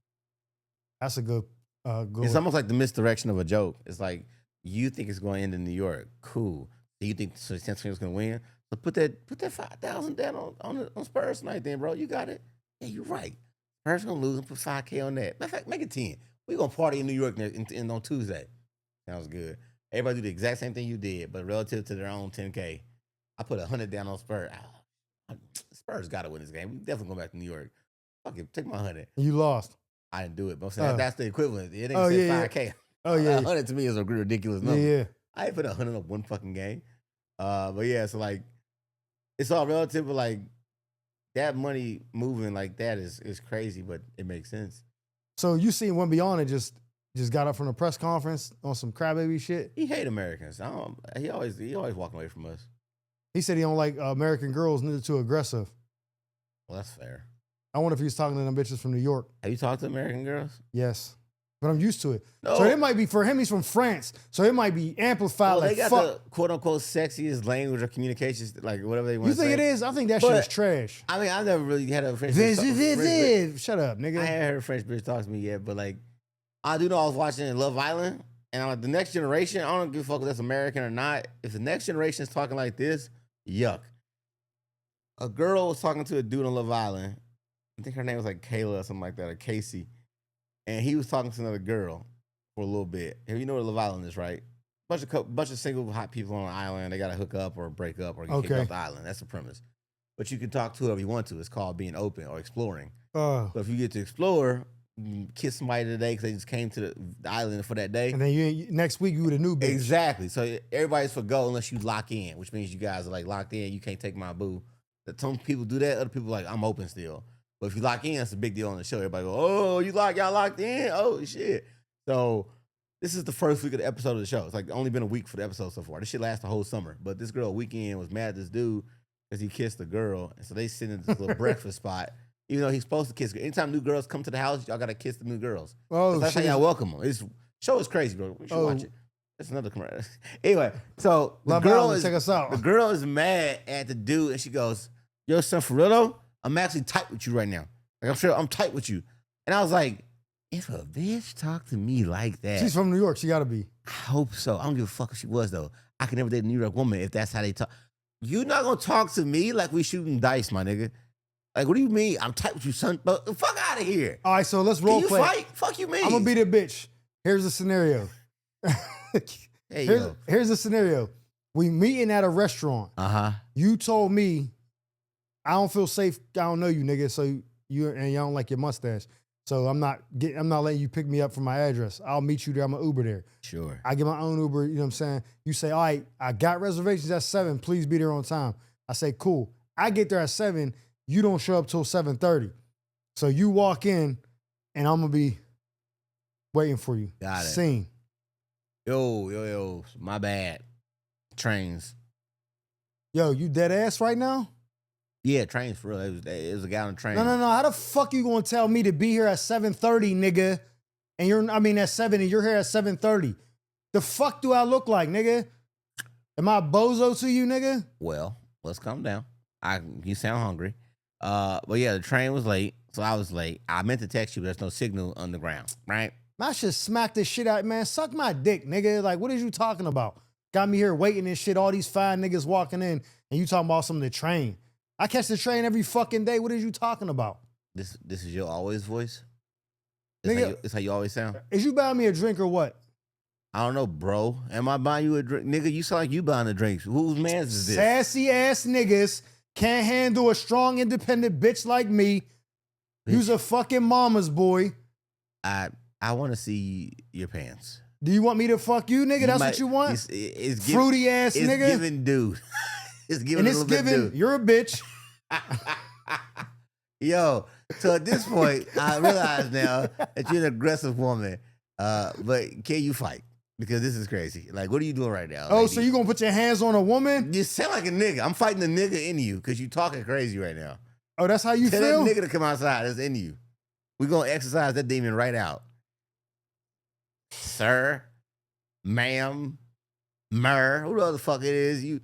That's a good. It's almost like the misdirection of a joke. It's like you think it's going to end in New York. Cool. You think San Francisco's going to win? So put that 5,000 down on Spurs tonight, then, bro. You got it. Yeah, you're right. Spurs gonna lose and put 5K on that. Matter of fact, make it 10. We gonna party in New York on Tuesday. Sounds good. Everybody do the exact same thing you did, but relative to their own 10K. I put 100 down on Spurs. Spurs got to win this game. We definitely going back to New York. Fuck it, take my 100. You lost. I didn't do it, but I'm saying that's the equivalent. It ain't 5K. Oh yeah. 100 to me is a ridiculous number. Yeah. I ain't put 100 on one fucking game. But yeah, so like, it's all relative, but like, that money moving like that is crazy, but it makes sense. So you seen Wemby on it just got up from the press conference on some crybaby shit? He hate Americans. He always walking away from us. He said he don't like American girls, neither too aggressive. Well, that's fair. I wonder if he was talking to them bitches from New York. Have you talked to American girls? Yes. But I'm used to it. No. So it might be, for him, he's from France. So it might be amplified well, like, they got fuck. the quote-unquote sexiest language or communications, like whatever they want to say. You think it is? I think that shit is trash. I mean, I've never really had a French bitch. Shut up, nigga. I ain't heard a French bitch talk to me yet, but like, I do know I was watching Love Island, and I'm like, the next generation, I don't give a fuck if that's American or not. If the next generation is talking like this, yuck. A girl was talking to a dude on Love Island. I think her name was like Kayla or something like that, or Casey. And he was talking to another girl for a little bit. You know what Love Island is, right? Bunch of single hot people on an island. They got to hook up or break up or get kicked off the island. That's the premise. But you can talk to whoever you want to. It's called being open or exploring. So if you get to explore, kiss somebody today because they just came to the island for that day. And then next week you with a new bitch. Exactly. So everybody's for go unless you lock in, which means you guys are like locked in. You can't take my boo. Some people do that. Other people are like, I'm open still. But if you lock in, it's a big deal on the show. Everybody go, oh, y'all locked in? Oh, shit. So This is the first week of the episode of the show. It's like only been a week for the episode so far. This shit lasts the whole summer. But this girl weekend was mad at this dude because he kissed the girl. And so they sit in this little breakfast spot, even though he's supposed to kiss. Anytime new girls come to the house, y'all got to kiss the new girls. Oh, that's how y'all welcome them. This show is crazy, bro. You should watch it. That's another commercial. Anyway, so the girl is, check us out. The girl is mad at the dude and she goes, yo, son, for real though, I'm actually tight with you right now. Like, I'm sure I'm tight with you. And I was like, if a bitch talk to me like that. She's from New York. She got to be. I hope so. I don't give a fuck if she was, though. I can never date a New York woman if that's how they talk. You not going to talk to me like we shooting dice, my nigga. Like, what do you mean? I'm tight with you, son. But fuck out of here. All right, so let's role play. Can you fight? Fuck you mean? I'm going to be the bitch. Here's the scenario. Here's the scenario. We meeting at a restaurant. Uh-huh. You told me, I don't feel safe. I don't know you, nigga. So you don't like your mustache. So I'm not letting you pick me up from my address. I'll meet you there. I'm an Uber there. Sure. I get my own Uber, you know what I'm saying? You say, all right, I got reservations at 7. Please be there on time. I say, cool. I get there at 7. You don't show up till 7:30. So you walk in and I'm going to be waiting for you. Got it. Scene. Yo. My bad. Trains. Yo, you dead ass right now? Yeah, trains for real. It was a guy on the train. No. How the fuck you gonna tell me to be here at 7:30, nigga? And at 7 and you're here at 7:30. The fuck do I look like, nigga? Am I a bozo to you, nigga? Well, let's calm down. You sound hungry. But yeah, the train was late, so I was late. I meant to text you, but there's no signal on the ground, right? I should smack this shit out, man. Suck my dick, nigga. Like, what is you talking about? Got me here waiting and shit. All these fine niggas walking in, and you talking about some of the train. I catch the train every fucking day. What is you talking about? This is your always voice? Nigga, This how you always sound? Is you buying me a drink or what? I don't know, bro. Am I buying you a drink? Nigga, you sound like you buying the drinks. Whose man's is this? Sassy ass niggas can't handle a strong, independent bitch like me. Bitch. You's a fucking mama's boy. I want to see your pants. Do you want me to fuck you, nigga? That's what you want? It's fruity ass it's nigga. Giving dude. It's giving and a it's little giving, bit dude. you're a bitch. Yo, so at this point, I realize now that you're an aggressive woman. But can you fight? Because this is crazy. Like, what are you doing right now? Oh, lady? so you gonna put your hands on a woman? You sound like a nigga. I'm fighting the nigga in you because you talking crazy right now. Oh, that's how you Tell feel? that nigga to come outside. It's in you. We're going to exercise that demon right out. Sir, ma'am, mer, who the other fuck it is? You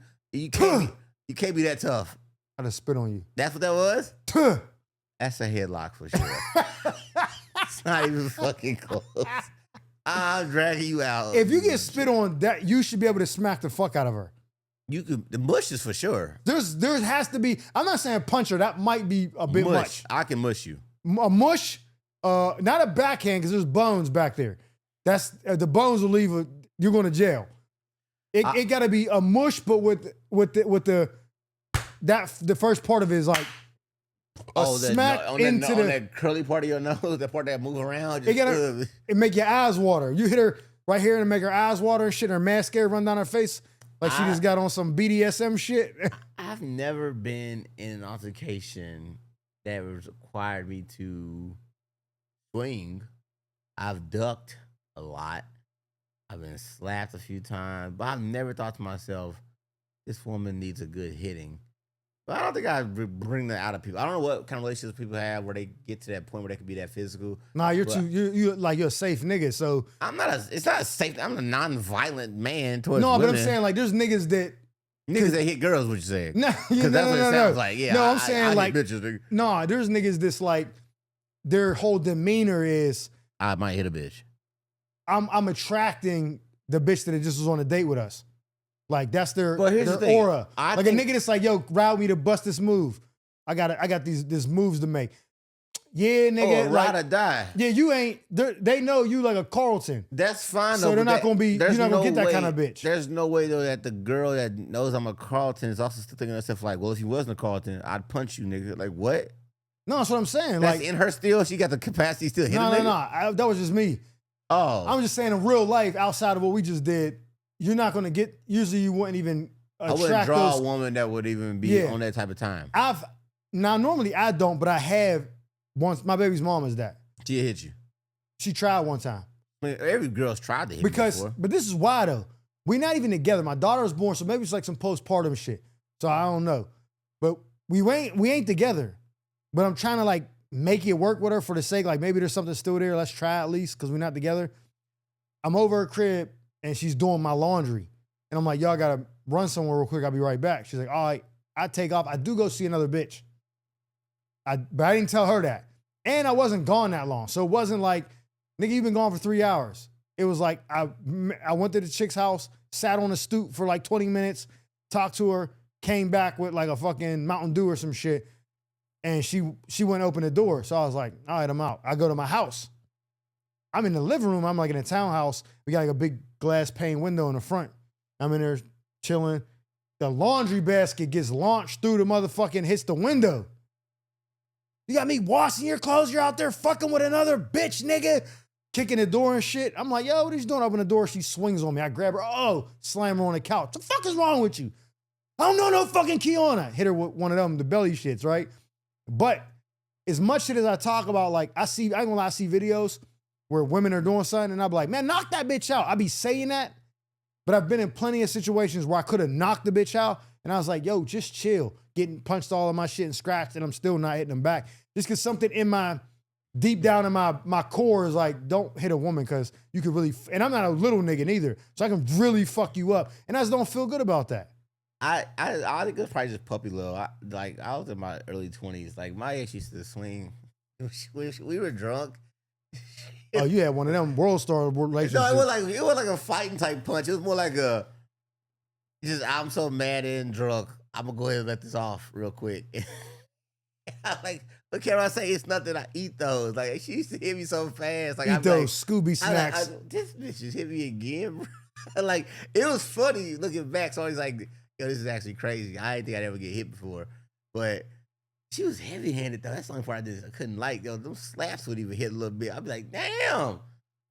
can't be that tough. I just spit on you. That's what that was? That's a headlock for sure. It's not even fucking close. I'm dragging you out. If you get spit on, that you should be able to smack the fuck out of her. You could, the mush is for sure. There has to be. I'm not saying punch her. That might be a bit much. I can mush you. A mush, not a backhand because there's bones back there. That's the bones will leave. You're going to jail. It got to be a mush, but with the first part of it is like a smack on that curly part of your nose, that part that move around. It make your eyes water. You hit her right here and make her eyes water and shit. Her mascara run down her face like she just got on some BDSM shit. I've never been in an altercation that required me to swing. I've ducked a lot. I've been slapped a few times, but I've never thought to myself, this woman needs a good hitting. But I don't think I bring that out of people. I don't know what kind of relationships people have where they get to that point where they can be that physical. Nah, you're a safe nigga. So it's not a safe. I'm a non-violent man towards women. But I'm saying like there's niggas that hit girls. What you saying? No, because that's what it sounds like. Yeah, no, I'm saying I like bitches, nigga. No, there's niggas that's like their whole demeanor is I might hit a bitch. I'm attracting the bitch that just was on a date with us. Like that's their the aura. Like a nigga that's like, yo, ride me to bust this move. I got these moves to make. Yeah, nigga. Ride or die. Yeah, you ain't. They know you like a Carlton. That's fine. So though, they're not gonna be. You're not gonna get that kind of bitch. There's no way though that the girl that knows I'm a Carlton is also still thinking to herself like, well, if you wasn't a Carlton, I'd punch you, nigga. Like what? No, that's what I'm saying. That's like in her still. She got the capacity still. No. That was just me. Oh, I'm just saying in real life, outside of what we just did, you're not gonna get. Usually, you wouldn't even. I wouldn't draw a woman that would even be on that type of time. Normally I don't, but I have once. My baby's mom is that. She hit you. She tried one time. I mean, every girl's tried to hit me before. But this is why though. We're not even together. My daughter was born, so maybe it's like some postpartum shit. So I don't know. But we ain't together. But I'm trying to like make it work with her for the sake, like maybe there's something still there. Let's try at least because we're not together. I'm over her crib and she's doing my laundry. And I'm like, y'all gotta run somewhere real quick. I'll be right back. She's like, all right, I take off. I do go see another bitch. But I didn't tell her that. And I wasn't gone that long. So it wasn't like, nigga, you've been gone for 3 hours. It was like, I went to the chick's house, sat on a stoop for like 20 minutes, talked to her, came back with like a fucking Mountain Dew or some shit. And she went and opened the door. So I was like, all right, I'm out. I go to my house. I'm in the living room. I'm like in a townhouse. We got like a big glass pane window in the front. I'm in there chilling. The laundry basket gets launched through the motherfucking, hits the window. You got me washing your clothes. You're out there fucking with another bitch, nigga. Kicking the door and shit. I'm like, yo, what are you doing? I open the door. She swings on me. I grab her. Oh, slam her on the couch. The fuck is wrong with you? I don't know no fucking key on her. Hit her with one of them, the belly shits, right? But as much shit as I talk about, like I ain't gonna lie, I see videos where women are doing something and I'm like, man, knock that bitch out. I be saying that, but I've been in plenty of situations where I could have knocked the bitch out and I was like, yo, just chill. Getting punched all of my shit and scratched and I'm still not hitting them back. Just because something in my, deep down in my core is like, don't hit a woman because you could really, and I'm not a little nigga neither, so I can really fuck you up. And I just don't feel good about that. I think it's probably just puppy love. I was in my early 20s. Like my ex used to swing. We were drunk. Oh, you had one of them world star relationships. No, it was like a fighting type punch. It was more like I'm so mad and drunk. I'm gonna go ahead and let this off real quick. I'm like, what can I say? It's nothing. I eat those. Like she used to hit me so fast. Like eat those Scooby snacks. This bitch just hit me again. Like it was funny looking back. So I was like, yo, this is actually crazy. I didn't think I'd ever get hit before, but she was heavy handed though. That's the only part I couldn't like. Yo, those slaps would even hit a little bit. I'd be like, damn,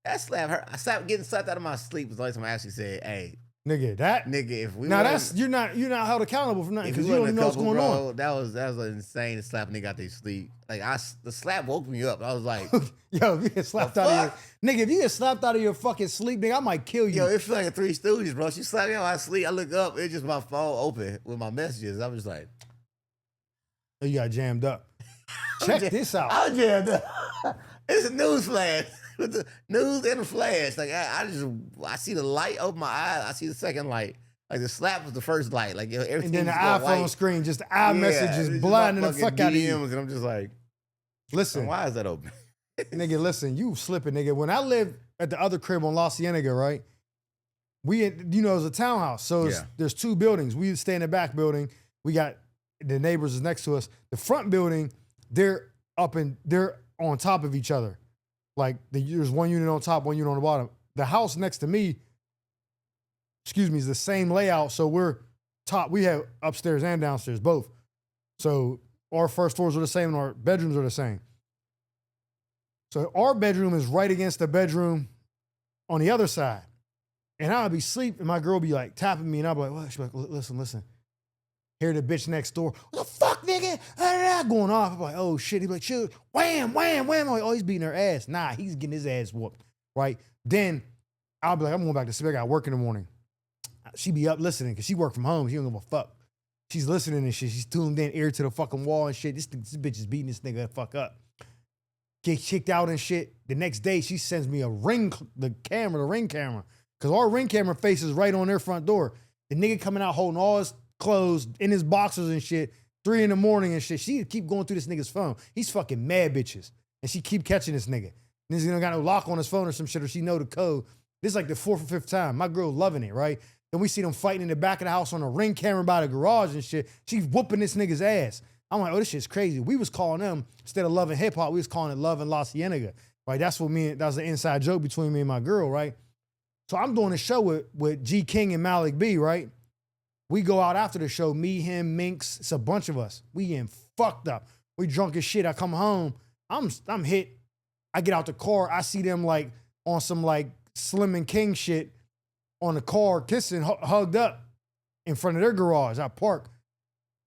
that slap hurt. Getting slapped out of my sleep was the only time I actually said, hey. Nigga, if we now that's you're not held accountable for nothing because you don't know what's going on. That was insane to slap a nigga out their sleep. Like the slap woke me up. I was like, yo, if you get slapped out of your nigga, if you get slapped out of your fucking sleep, nigga, I might kill you. Yo, it feels like a Three Stooges, bro. She slapped me out of my sleep. I look up, it's just my phone open with my messages. I'm just like, oh, you got jammed up. Check this out. I'm jammed up. It's a news flash. With the news and the flash, like I see the light open my eyes. I see the second light. Like the slap was the first light. Like everything. And then the iPhone screen, just the iMessages blinding the fuck out of you. And I'm just like, listen, why is that open? Nigga, listen, you slipping, nigga. When I lived at the other crib on La Cienega, right? It was a townhouse, so there's two buildings. We stay in the back building. We got the neighbors is next to us. The front building, they're on top of each other. Like there's one unit on top, one unit on the bottom. The house next to me, is the same layout. So we're top. We have upstairs and downstairs, both. So our first floors are the same and our bedrooms are the same. So our bedroom is right against the bedroom on the other side. And I'll be asleep and my girl be like tapping me and I'll be like, what? She'll be like, listen. Hear the bitch next door. What the fuck, nigga? Going off. I'm like, oh shit. He's like, shoot. Wham, wham, wham. I'm like, oh, he's beating her ass. Nah, he's getting his ass whooped. Right? Then I'll be like, I'm going back to sleep. I got work in the morning. She be up listening because she work from home. She don't give a fuck. She's listening and shit. She's tuned in, ear to the fucking wall and shit. This bitch is beating this nigga the fuck up. Get kicked out and shit. The next day, she sends me the ring camera. Because our ring camera faces right on their front door. The nigga coming out holding all his clothes in his boxers and shit, 3 a.m. and shit. She keep going through this nigga's phone. He's fucking mad bitches. And she keep catching this nigga. And he's gonna got no lock on his phone or some shit, or she know the code. This is like the 4th or 5th time. My girl loving it, right? Then we see them fighting in the back of the house on a ring camera by the garage and shit. She's whooping this nigga's ass. I'm like, oh, this shit's crazy. We was calling them, instead of Love and Hip Hop, we was calling it Love and La Cienega. Right? That was an inside joke between me and my girl, right? So I'm doing a show with G King and Malik B, right? We go out after the show, me, him, Minx, it's a bunch of us. We getting fucked up. We drunk as shit. I come home, I'm hit. I get out the car, I see them like on some like Slim and King shit on the car, kissing, hugged up in front of their garage. I park.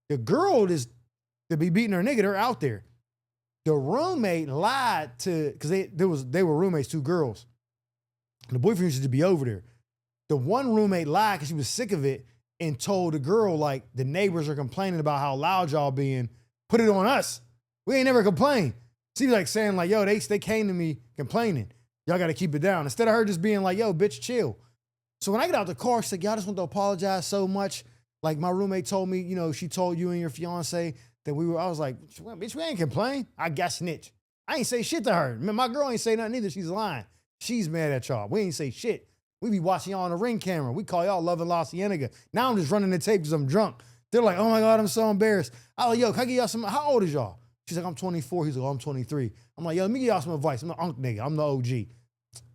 The girl to be beating her nigga, they're out there. The roommate lied because they were roommates, 2 girls. The boyfriend used to be over there. The one roommate lied because she was sick of it and told the girl, like, the neighbors are complaining about how loud y'all being. Put it on us. We ain't never complained. She was like saying, like, yo, they came to me complaining. Y'all got to keep it down. Instead of her just being like, yo, bitch, chill. So when I get out the car, she's like, y'all just want to apologize so much. Like, my roommate told me, you know, she told you and your fiance that I was like, bitch, we ain't complain. I got snitch. I ain't say shit to her. Man, my girl ain't say nothing either. She's lying. She's mad at y'all. We ain't say shit. We be watching y'all on the Ring camera. We call y'all Love and La Cienega. Now I'm just running the tape because I'm drunk. They're like, oh my God, I'm so embarrassed. I like, yo, can I give y'all some, how old is y'all? She's like, I'm 24. He's like, oh, I'm 23. I'm like, yo, let me give y'all some advice. I'm the unk nigga. I'm the OG.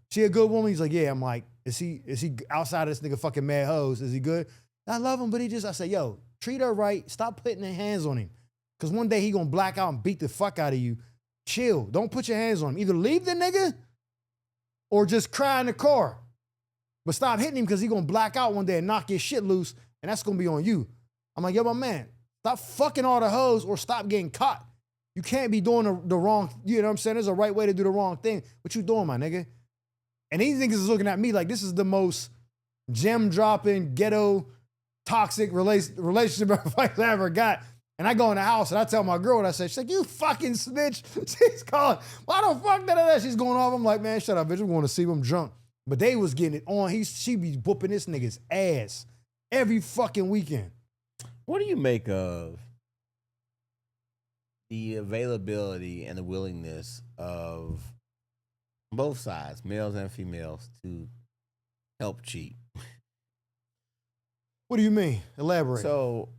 She a good woman? He's like, yeah. I'm like, is he outside of this nigga fucking mad hoes? Is he good? I love him, but I said, yo, treat her right. Stop putting your hands on him. Because one day he gonna black out and beat the fuck out of you. Chill. Don't put your hands on him. Either leave the nigga or just cry in the car. But stop hitting him because he gonna black out one day and knock your shit loose, and that's gonna be on you. I'm like, yo, my man, stop fucking all the hoes or stop getting caught. You can't be doing the wrong, you know what I'm saying? There's a right way to do the wrong thing. What you doing, my nigga? And these niggas is looking at me like this is the most gem-dropping, ghetto, toxic relationship advice I ever got. And I go in the house and I tell my girl what I said. She's like, you fucking snitch. She's calling, why the fuck that? She's going off. I'm like, man, shut up, bitch. I'm going to see him drunk. But they was getting it on. She be whooping this nigga's ass every fucking weekend. What do you make of the availability and the willingness of both sides, males and females, to help cheat? What do you mean? Elaborate. So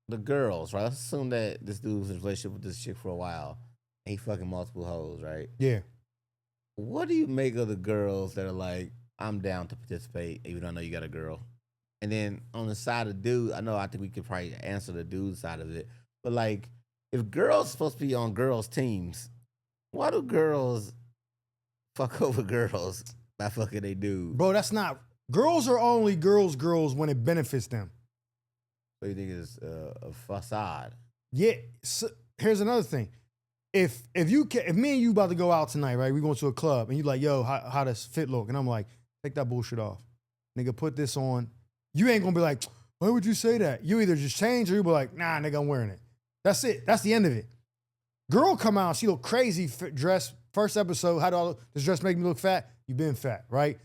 the girls, right? Let's assume that this dude was in a relationship with this chick for a while and he fucking multiple hoes, right? Yeah. What do you make of the girls that are like, I'm down to participate, even though I know you got a girl? And then on the side of dude, I think we could probably answer the dude side of it. But like, if girls supposed to be on girls' teams, why do girls fuck over girls by fucking they dude? Bro, that's not, girls are only girls when it benefits them. What do you think is a facade? Yeah, so here's another thing. If me and you about to go out tonight, right? We going to a club and you like, yo, how does fit look? And I'm like, take that bullshit off. Nigga, put this on. You ain't gonna be like, why would you say that? You either just change or you be like, nah, nigga, I'm wearing it. That's it. That's the end of it. Girl come out, she look crazy dressed. First episode, how do this dress make me look fat? You been fat, right?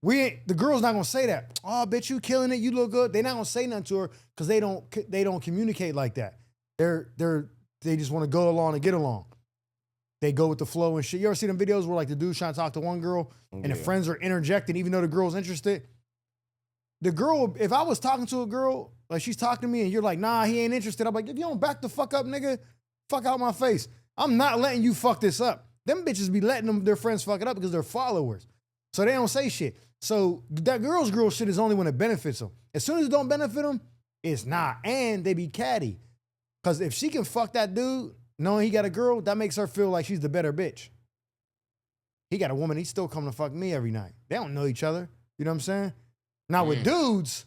The girl's not gonna say that. Oh, bitch, you killing it. You look good. They not gonna say nothing to her because they don't communicate like that. They just want to go along and get along. They go with the flow and shit. You ever see them videos where like the dude's trying to talk to one girl and the friends are interjecting even though the girl's interested? The girl, if I was talking to a girl, like she's talking to me and you're like, nah, he ain't interested. I'm like, if you don't back the fuck up, nigga, fuck out my face. I'm not letting you fuck this up. Them bitches be letting their friends fuck it up because they're followers. So they don't say shit. So that girl shit is only when it benefits them. As soon as it don't benefit them, it's not. And they be catty. Because if she can fuck that dude, knowing he got a girl, that makes her feel like she's the better bitch. He got a woman, he's still coming to fuck me every night. They don't know each other. You know what I'm saying? Now with dudes,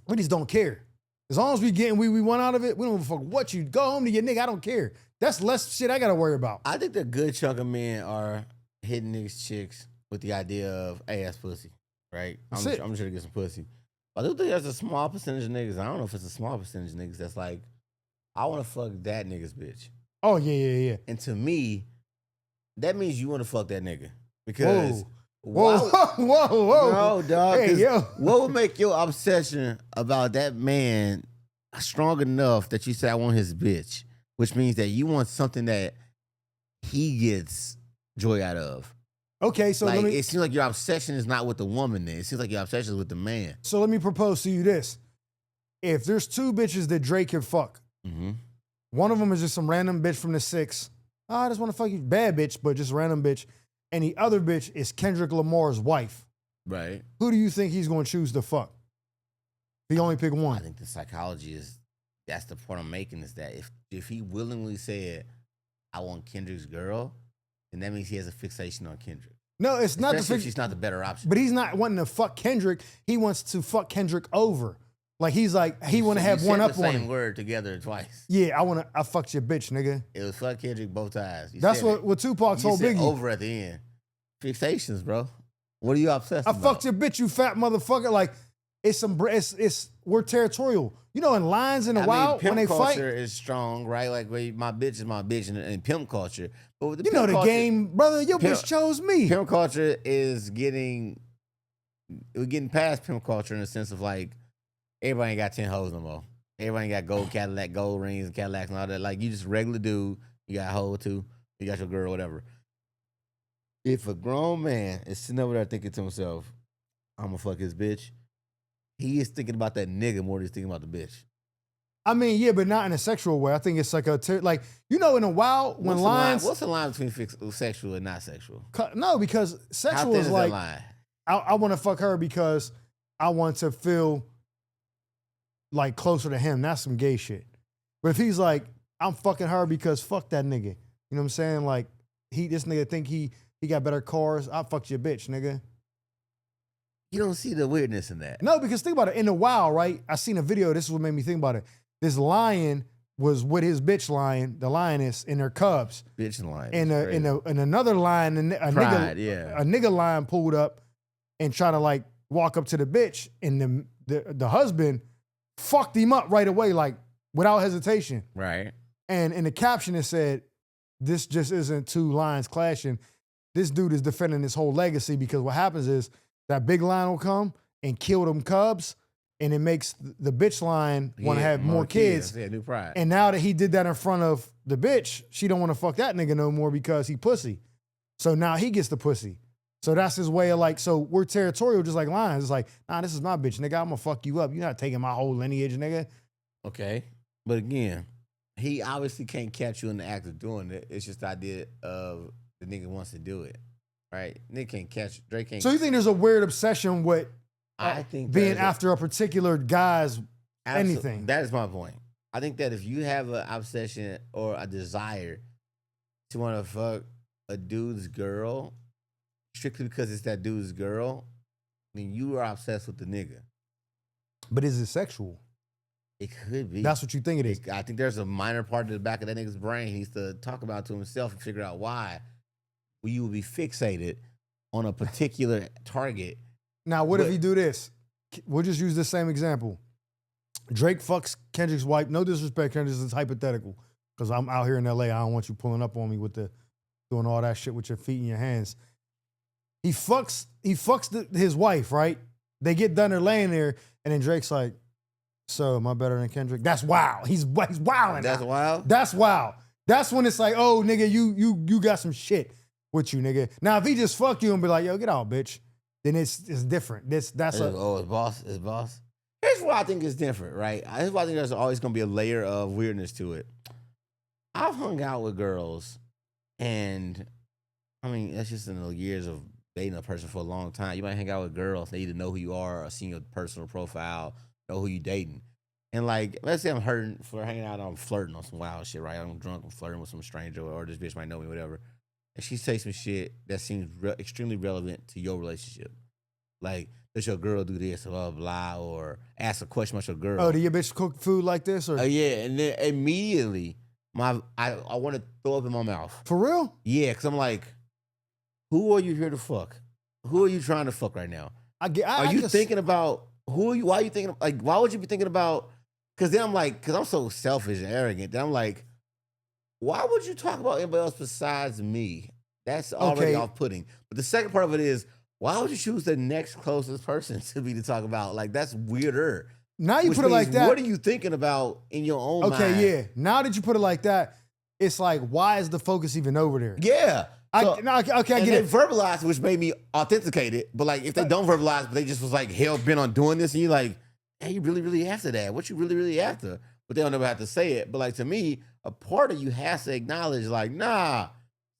we just don't care. As long as we want out of it, we don't give a fuck what you go home to your nigga. I don't care. That's less shit I gotta worry about. I think the good chunk of men are hitting these chicks with the idea of, hey, that's pussy, right? I'm just trying to get some pussy. But I do think there's a small percentage of niggas. I don't know if it's a small percentage of niggas that's like, I want to fuck that nigga's bitch. Oh yeah. And to me, that means you want to fuck that nigga because. Whoa. No, dog. Hey, yo. What would make your obsession about that man strong enough that you say, I want his bitch? Which means that you want something that he gets joy out of. Okay, so like, it seems like your obsession is not with the woman then. It seems like your obsession is with the man. So let me propose to you this. If there's two bitches that Drake can fuck, one of them is just some random bitch from the 6. Oh, I just want to fuck you. Bad bitch, but just random bitch. And the other bitch is Kendrick Lamar's wife. Right. Who do you think he's going to choose to fuck? He only pick one. I think the psychology is, that's the point I'm making, is that if he willingly said, I want Kendrick's girl, then that means he has a fixation on Kendrick. No, it's not. Especially if she's not the better option. But he's not wanting to fuck Kendrick. He wants to fuck Kendrick over. Like he's like, he want to have one up on him. You said the same word together twice. Yeah, I fucked your bitch, nigga. It was fuck Kendrick both times. That's what Tupac told Biggie. Over at the end. Fixations, bro. What are you obsessed I about? fucked your bitch, you fat motherfucker. Like, we're territorial. You know, in lions in the wild, pimp when they fight. culture is strong, right? Like, my bitch is my bitch in pimp culture. But with the You know pimp the culture, game, brother. Your bitch chose me. Pimp culture is we're getting past pimp culture in the sense of like, everybody ain't got 10 hoes no more. Everybody ain't got gold Cadillac, gold rings and Cadillacs and all that. Like, you just regular dude. You got a hoe too. You got your girl, whatever. If a grown man is sitting over there thinking to himself, I'm gonna fuck his bitch, he is thinking about that nigga more than he's thinking about the bitch. I mean, yeah, but not in a sexual way. I think it's like like, you know, in a wild, when lions. What's the line between sexual and not sexual? No, because sexual is like, I want to fuck her because I want to feel like closer to him. That's some gay shit. But if he's like, I'm fucking her because fuck that nigga. You know what I'm saying? Like, this nigga think he got better cars. I fucked your bitch, nigga. You don't see the weirdness in that. No, because think about it. In the wild, right? I seen a video. This is what made me think about it. This lion was with his bitch lion, the lioness, and their cubs. Bitch lion. And another lion, a nigga lion pulled up and tried to like walk up to the bitch, and the husband fucked him up right away, like without hesitation. Right. And in the caption it said, "This just isn't two lions clashing. This dude is defending his whole legacy because what happens is that big lion will come and kill them cubs, and it makes the bitch lion want to have more kids. Yeah, new pride. And now that he did that in front of the bitch, she don't want to fuck that nigga no more because he pussy. So now he gets the pussy. So that's his way of like, so we're territorial just like lions. It's like, nah, this is my bitch, nigga. I'm gonna fuck you up. You're not taking my whole lineage, nigga. Okay. But again, he obviously can't catch you in the act of doing it. It's just the idea of the nigga wants to do it. Right? Nick can't catch, Drake can't. So you think there's a weird obsession with I think being after a particular guy's anything? That is my point. I think that if you have an obsession or a desire to want to fuck a dude's girl strictly because it's that dude's girl, then you are obsessed with the nigga. But is it sexual? It could be. That's what you think it is. I think there's a minor part in the back of that nigga's brain he needs to talk about to himself and figure out why you will be fixated on a particular target. Now, what if you do this? We'll just use the same example. Drake fucks Kendrick's wife. No disrespect, Kendrick, it's hypothetical. Because I'm out here in LA. I don't want you pulling up on me with doing all that shit with your feet and your hands. He fucks his wife, right? They get done, they're laying there, and then Drake's like, so am I better than Kendrick? That's wild. He's wilding. That's wild? That's wild. That's when it's like, oh, nigga, you got some shit with you, nigga. Now, if he just fuck you and be like, yo, get out, bitch, then it's different. It's boss. Here's why I think it's different, right? Here's why I think there's always gonna be a layer of weirdness to it. I've hung out with girls, and I mean, that's just in the years of dating a person for a long time. You might hang out with girls, they either know who you are or seen your personal profile, know who you dating. And like, let's say I'm hurting for hanging out, I'm flirting on some wild shit, right? I'm drunk, I'm flirting with some stranger, or this bitch might know me, whatever. And she says some shit that seems extremely relevant to your relationship. Like, does your girl do this, blah, blah, blah, or ask a question about your girl. Oh, do your bitch cook food like this? Or yeah, and then immediately, I want to throw up in my mouth. For real? Yeah, because I'm like, who are you here to fuck? Who are you trying to fuck right now? Are you thinking about, who are you, why are you thinking, like, why would you be thinking about, because then I'm like, because I'm so selfish and arrogant, then I'm like, why would you talk about anybody else besides me? That's already off-putting. But the second part of it is, why would you choose the next closest person to be to talk about? Like, that's weirder. Now you put it like that. What are you thinking about in your own mind? Okay, yeah. Now that you put it like that, it's like, why is the focus even over there? Yeah. I get it. They verbalized, which made me authenticate it. But like, if they don't verbalize, but they just was like hell bent on doing this, and you're like, hey, you really, really after that? What you really, really after? But they don't never have to say it. But like, to me, a part of you has to acknowledge, like, nah,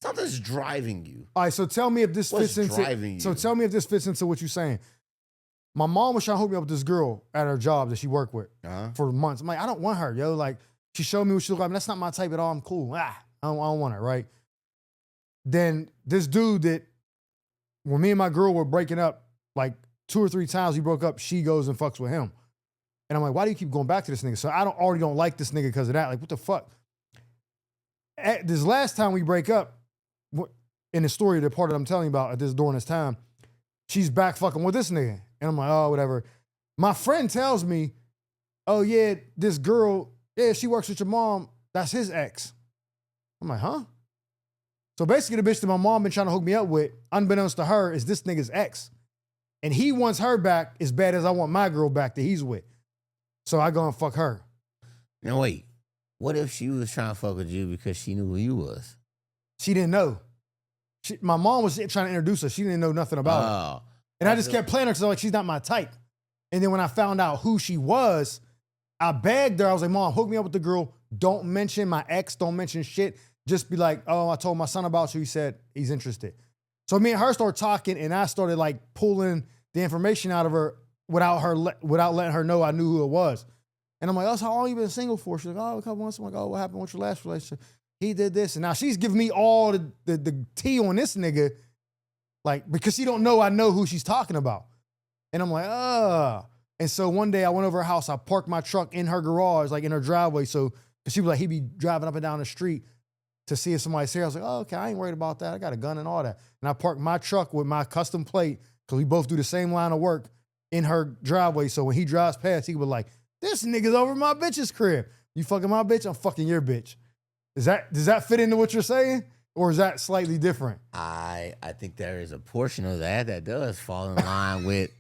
something's driving you. All right, so tell me if this fits into. So tell me if this fits into what you're saying. My mom was trying to hook me up with this girl at her job that she worked with for months. I'm like, I don't want her, yo. Like, she showed me what she looked like. That's not my type at all. I'm cool. I don't want her, right? Then this dude that, when me and my girl were breaking up, like 2 or 3 times we broke up, she goes and fucks with him. And I'm like, why do you keep going back to this nigga? So I already don't like this nigga because of that. Like, what the fuck? At this last time we break up, in the story, the part that I'm telling you about during this time, she's back fucking with this nigga. And I'm like, oh, whatever. My friend tells me, oh yeah, this girl, yeah, she works with your mom. That's his ex. I'm like, huh? So basically the bitch that my mom been trying to hook me up with, unbeknownst to her, is this nigga's ex. And he wants her back as bad as I want my girl back that he's with. So I go and fuck her. Now wait, what if she was trying to fuck with you because she knew who you was? She didn't know. My mom was trying to introduce her. She didn't know nothing about it. And I just kept playing her because I was like, she's not my type. And then when I found out who she was, I begged her. I was like, Mom, hook me up with the girl. Don't mention my ex. Don't mention shit. Just be like, oh, I told my son about you. He said he's interested. So me and her started talking, and I started like pulling the information out of her without letting her know I knew who it was. And I'm like, oh, so how long you been single for? She's like, oh, a couple months. I'm like, oh, what happened with your last relationship? He did this. And now she's giving me all the tea on this nigga, like, because she don't know I know who she's talking about. And I'm like, And so one day I went over her house. I parked my truck in her garage, like in her driveway. So she was like, he'd be driving up and down the street to see if somebody's here. I was like, oh, okay, I ain't worried about that. I got a gun and all that. And I parked my truck with my custom plate, because we both do the same line of work, in her driveway. So when he drives past, he was like, this nigga's over my bitch's crib. You fucking my bitch, I'm fucking your bitch. Does that fit into what you're saying? Or is that slightly different? I think there is a portion of that does fall in line with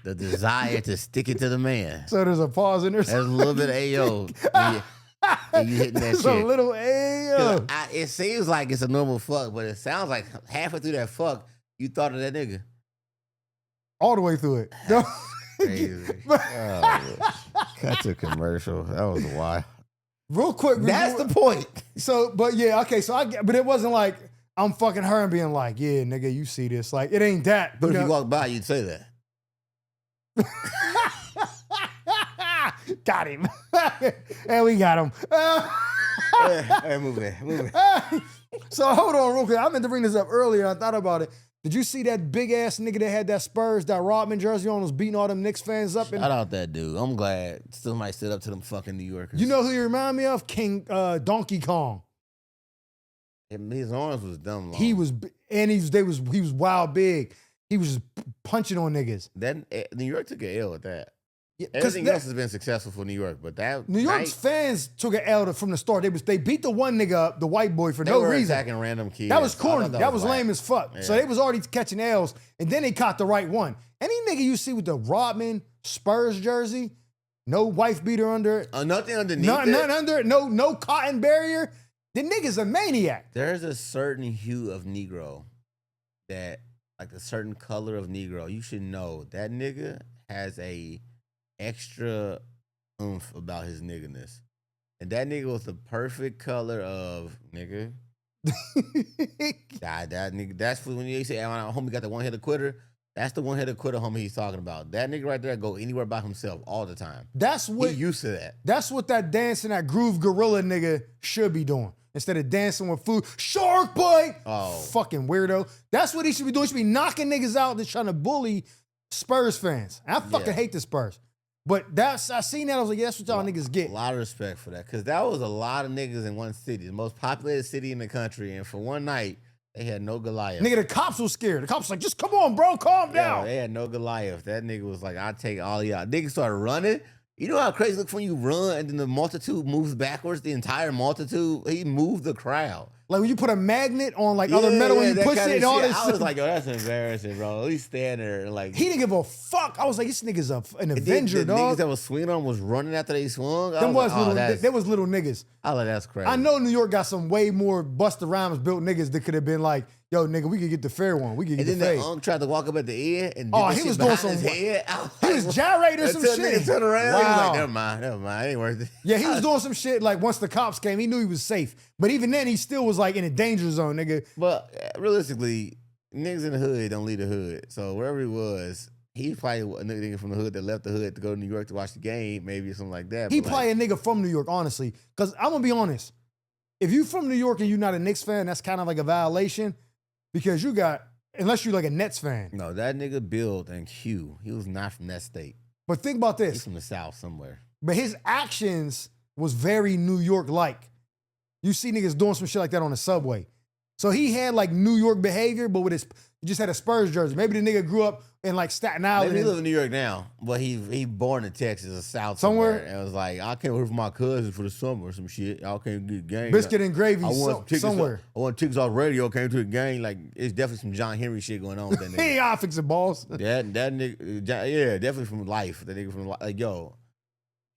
the desire to stick it to the man. So there's a pause in there. There's a little bit of AO. And you hitting that There's shit. a little AO. It seems like it's a normal fuck, but it sounds like halfway through that fuck, you thought of that nigga. All the way through it. No. Crazy. Cut to commercial. That was wild. Real quick. That's the point. So, but yeah, okay. But it wasn't like I'm fucking her and being like, yeah, nigga, you see this. Like, it ain't that. But if you walk by, you'd say that. Got him. And we got him. Hey, move it. So hold on real quick. I meant to bring this up earlier. I thought about it. Did you see that big ass nigga that had that Spurs, that Rodman jersey on, was beating all them Knicks fans up? Shout out that dude. I'm glad somebody stood up to them fucking New Yorkers. You know who you remind me of? Donkey Kong. His arms was dumb long. He was wild big. He was just punching on niggas. New York took an L at that. Yeah, everything else has been successful for New York, but that New York's fans took an L from the start. They beat the one nigga up, the white boy, for no reason. Attacking random kids. That was corny. That was lame as fuck. Yeah. So they was already catching L's, and then they caught the right one. Any nigga you see with the Rodman Spurs jersey, no wife beater under it, nothing underneath nothing under it, no cotton barrier, the nigga's a maniac. There's a certain hue of Negro that, like a certain color of Negro, you should know that nigga has a extra oomph about his nigganess. And that nigga was the perfect color of nigga. God, that nigga, that's when you say, homie got the one-hitter quitter. That's the one-hitter quitter homie he's talking about. That nigga right there go anywhere by himself all the time. That's what he used to that. That's what that dancing, that groove gorilla nigga should be doing. Instead of dancing with food. Shark bite! Oh. Fucking weirdo. That's what he should be doing. He should be knocking niggas out that's trying to bully Spurs fans. And I fucking hate the Spurs. But I seen that. I was like, yeah, that's what y'all niggas get. A lot of respect for that. Because that was a lot of niggas in one city. The most populated city in the country. And for one night, they had no Goliath. Nigga, the cops was scared. The cops was like, just come on, bro. Calm down. They had no Goliath. That nigga was like, I'll take all of y'all. Niggas started running. You know how crazy it looks when you run and then the multitude moves backwards? The entire multitude, he moved the crowd. Like when you put a magnet on like other metal and you push it and all this I was like, yo, that's embarrassing, bro. At least stand there and like. He didn't give a fuck. I was like, this nigga's an Avenger, the dog. Niggas that was swinging on was running after they swung. There was little niggas. I like that's crazy. I know New York got some way more Busta Rhymes built niggas that could have been like, yo, nigga, we could get the fair one. We could get the fade. And then the tried to walk up at the end and he was doing some head. He was gyrating some shit. Nigga turned around. Wow. He was like, never mind. Ain't worth it. Yeah, he was doing some shit like once the cops came, he knew he was safe. But even then, he still was like in a danger zone, nigga. But realistically, niggas in the hood don't leave the hood. So wherever he was, he's probably a nigga from the hood that left the hood to go to New York to watch the game, maybe something like that. He probably a nigga from New York, honestly. Because I'm going to be honest. If you from New York and you're not a Knicks fan, that's kind of like a violation. Because unless you're like a Nets fan. No, that nigga Bill and Q, he was not from that state. But think about this. He's from the South somewhere. But his actions was very New York-like. You see niggas doing some shit like that on the subway. So he had like New York behavior, but with his, He just had a Spurs jersey. Maybe the nigga grew up in like Staten Island. Maybe he live in New York now, but he born in Texas or South Somewhere. And it was like, I can't work for my cousins for the summer or some shit. Y'all can't get game. Biscuit and gravy somewhere. I want tickets off radio. Came to the game. Like it's definitely some John Henry shit going on with that nigga. Hey, y'all fixing balls. That nigga, yeah, definitely from life. That nigga from like yo,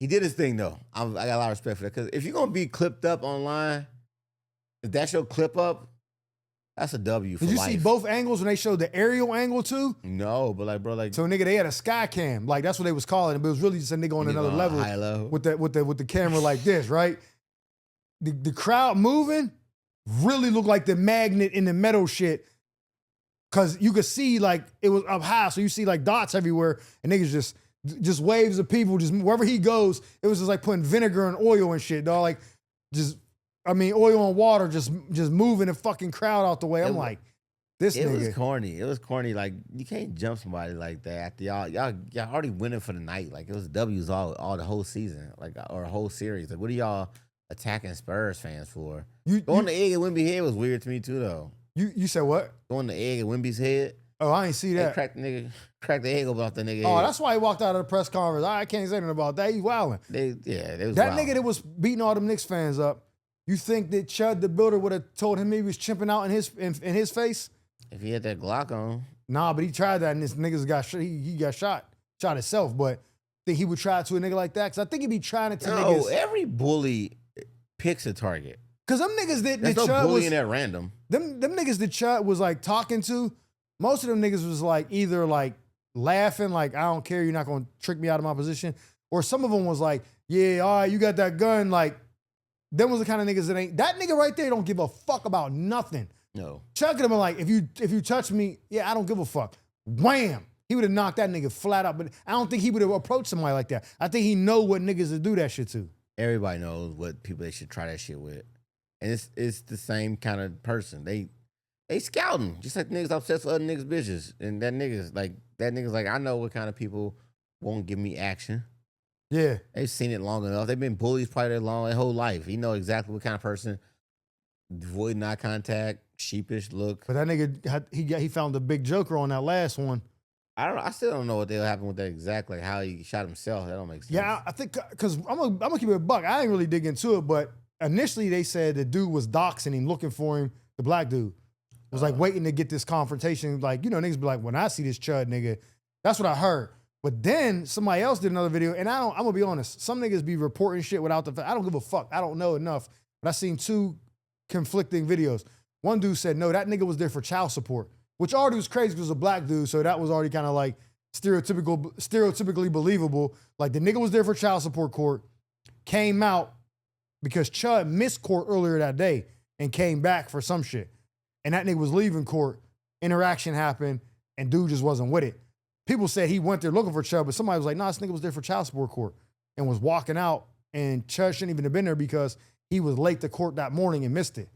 he did his thing though. I got a lot of respect for that because if you're gonna be clipped up online, if that's your clip up. That's a W for life. Did you see both angles when they showed the aerial angle too? No, but like, bro, like. So nigga, they had a sky cam. Like that's what they was calling it, but it was really just a nigga on another level. High level. With the camera like this, right? The crowd moving really looked like the magnet in the metal shit. Cause you could see like it was up high. So you see like dots everywhere and niggas just waves of people, just wherever he goes, it was just like putting vinegar and oil and shit, dog. Like oil and water just moving the fucking crowd out the way. I'm like, this nigga. It was corny. It was corny. Like, you can't jump somebody like that after y'all already winning for the night. Like, it was W's all the whole season, like, or a whole series. Like, what are y'all attacking Spurs fans for? Going the egg at Wemby's head was weird to me, too, though. You said what? Going the egg at Wemby's head. Oh, I ain't see that. Cracked the egg open off the nigga Oh, head. that's why he walked out of the press conference. I can't say anything about that. He's wilding. They was that wild. Nigga that was beating all them Knicks fans up. You think that Chud the Builder would have told him he was chimping out in his face? If he had that Glock on. Nah, but he tried that and this niggas got shot. He got shot himself. But think he would try to a nigga like that? Because I think he'd be trying it to niggas. No, every bully picks a target. Because them niggas that There's no Chud bullying was at random. Them niggas that Chud was like talking to. Most of them niggas was like either like laughing, like I don't care, you're not gonna trick me out of my position, or some of them was like, yeah, all right, you got that gun, like. Them was the kind of niggas that ain't. That nigga right there don't give a fuck about nothing. No. Chuck at him like, if you touch me, yeah, I don't give a fuck. Wham! He would have knocked that nigga flat out. But I don't think he would have approached somebody like that. I think he know what niggas to do that shit to. Everybody knows what people they should try that shit with. And it's the same kind of person. They scouting. Just like niggas obsessed with other niggas' bitches. And that nigga's like, I know what kind of people won't give me action. Yeah. They've seen it long enough. They've been bullies probably their whole life. He know exactly what kind of person, avoiding eye contact, sheepish look. But that nigga, he found the big joker on that last one. I still don't know what they'll happen with that exactly, how he shot himself. That don't make sense. Yeah, I think, because I'm gonna keep it a buck. I ain't really dig into it, but initially they said the dude was doxing him, looking for him, the black dude. Was like waiting to get this confrontation. Like, you know, niggas be like, when I see this Chud nigga, that's what I heard. But then somebody else did another video, and I'm gonna be honest, some niggas be reporting shit without the fact. I don't give a fuck. I don't know enough. But I seen two conflicting videos. One dude said, no, that nigga was there for child support, which already was crazy because it was a black dude, so that was already kind of like stereotypically believable. Like the nigga was there for child support court, came out because Chud missed court earlier that day and came back for some shit. And that nigga was leaving court, interaction happened, and dude just wasn't with it. People said he went there looking for Chud, but somebody was like, nah, this nigga was there for child support court and was walking out, and Chud shouldn't even have been there because he was late to court that morning and missed it.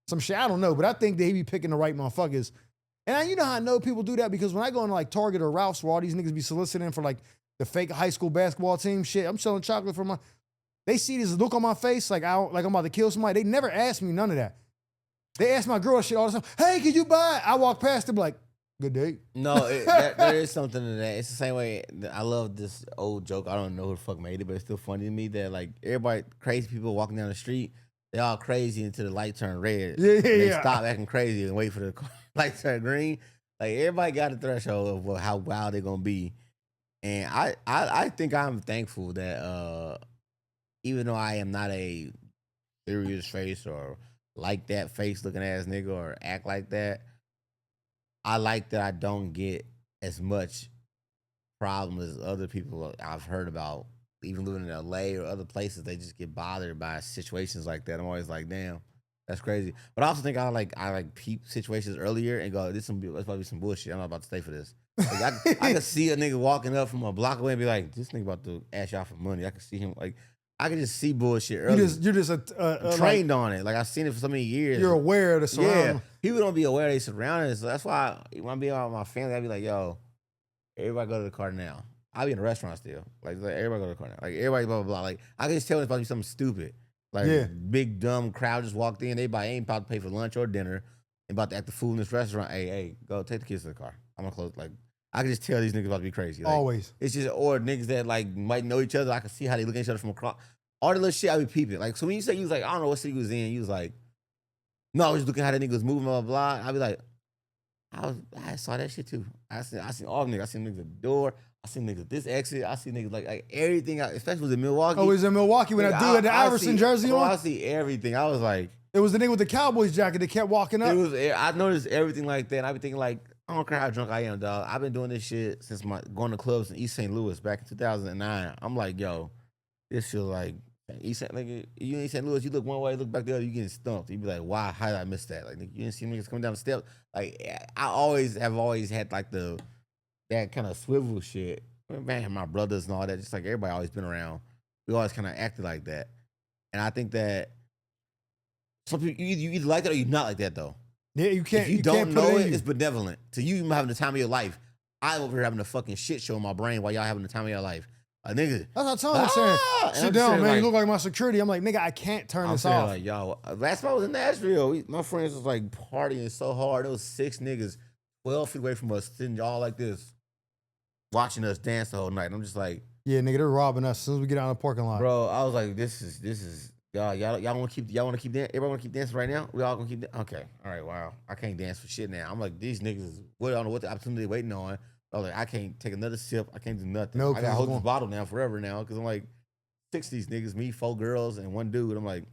Some shit, I don't know, but I think that he be picking the right motherfuckers. And you know how I know people do that? Because when I go into like Target or Ralph's where all these niggas be soliciting for like the fake high school basketball team shit, I'm selling chocolate for my, they see this look on my face like I'm about to kill somebody. They never ask me none of that. They ask my girl shit all the time. Hey, can you buy it? I walk past them like, good day. No, there is something to that. It's the same way. I love this old joke. I don't know who the fuck made it, but it's still funny to me that like everybody, crazy people walking down the street, they all crazy until the light turn red. Yeah. They stop acting crazy and wait for the light to turn green. Like everybody got a threshold of how wild they're gonna be, and I think I'm thankful that even though I am not a serious face or like that face looking ass nigga or act like that, I like that I don't get as much problem as other people I've heard about, even living in LA or other places. They just get bothered by situations like that. I'm always like, damn, that's crazy. But I also think I like peep situations earlier and go, that's probably some bullshit. I'm not about to stay for this. Like I could see a nigga walking up from a block away and be like, this nigga about to ask y'all for money. I could see him like, I can just see bullshit early. You're just trained on it. Like I've seen it for so many years. You're aware of the surroundings. Yeah, people don't be aware of their surroundings. So that's why when I be out with my family, I be like, yo, everybody go to the car now. I be in a restaurant still. Like everybody go to the car now. Like everybody blah, blah, blah. Like I can just tell it's about to be something stupid. Like big dumb crowd just walked in. They ain't about to pay for lunch or dinner. about to act the fool in this restaurant. Hey, go take the kids to the car. I'm gonna close. Like, I can just tell these niggas about to be crazy. Like, Always. It's just, or niggas that like might know each other. I can see how they look at each other from across. All the little shit I be peeping. Like, so when you say you was like, I don't know what city you was in, you was like, no, I was just looking how the nigga was moving, blah, blah, blah. I be like, I saw that shit too. I seen all niggas. I seen niggas at the door. I seen niggas at this exit. I see niggas like everything. Especially was in Milwaukee. Oh, it was in Milwaukee when that dude had the Iverson jersey on. I see everything. I was like, it was the nigga with the Cowboys jacket that kept walking up. I noticed everything like that. And I be thinking like, I don't care how drunk I am, dog. I've been doing this shit since going to clubs in East St. Louis back in 2009. I'm like, yo, this feels like East St. Like you in East St. Louis, you look one way, look back the other, you getting stumped. You be like, why? How did I miss that? Like you didn't see niggas coming down the steps. Like I have always had like that kind of swivel shit. Man, my brothers and all that, just like everybody always been around. We always kind of acted like that, and I think that some people you either like that or you not like that though. Yeah, you can't. If you can't don't know it, it's benevolent. To you having the time of your life. I'm over here having a fucking shit show in my brain while y'all having the time of your life. A nigga. That's what I'm saying. Sit down, man. You look like my security. I'm like, nigga, I can't turn this off. Like, yo, last time I was in Nashville, my friends was like partying so hard. There was 6 niggas 12 feet away from us, sitting all like this, watching us dance the whole night. And I'm just like, yeah, nigga, they're robbing us as soon as we get out of the parking lot. Bro, I was like, this is y'all want to keep dancing? Everybody want to keep dancing right now? We all gonna keep okay. All right, wow. I can't dance for shit now. I'm like, these niggas is I don't know what the opportunity they're waiting on. I was like, I can't take another sip. I can't do nothing. No, I gotta hold this bottle now forever now because I'm like 6 of these niggas, me, 4 girls, and 1 dude. I'm like,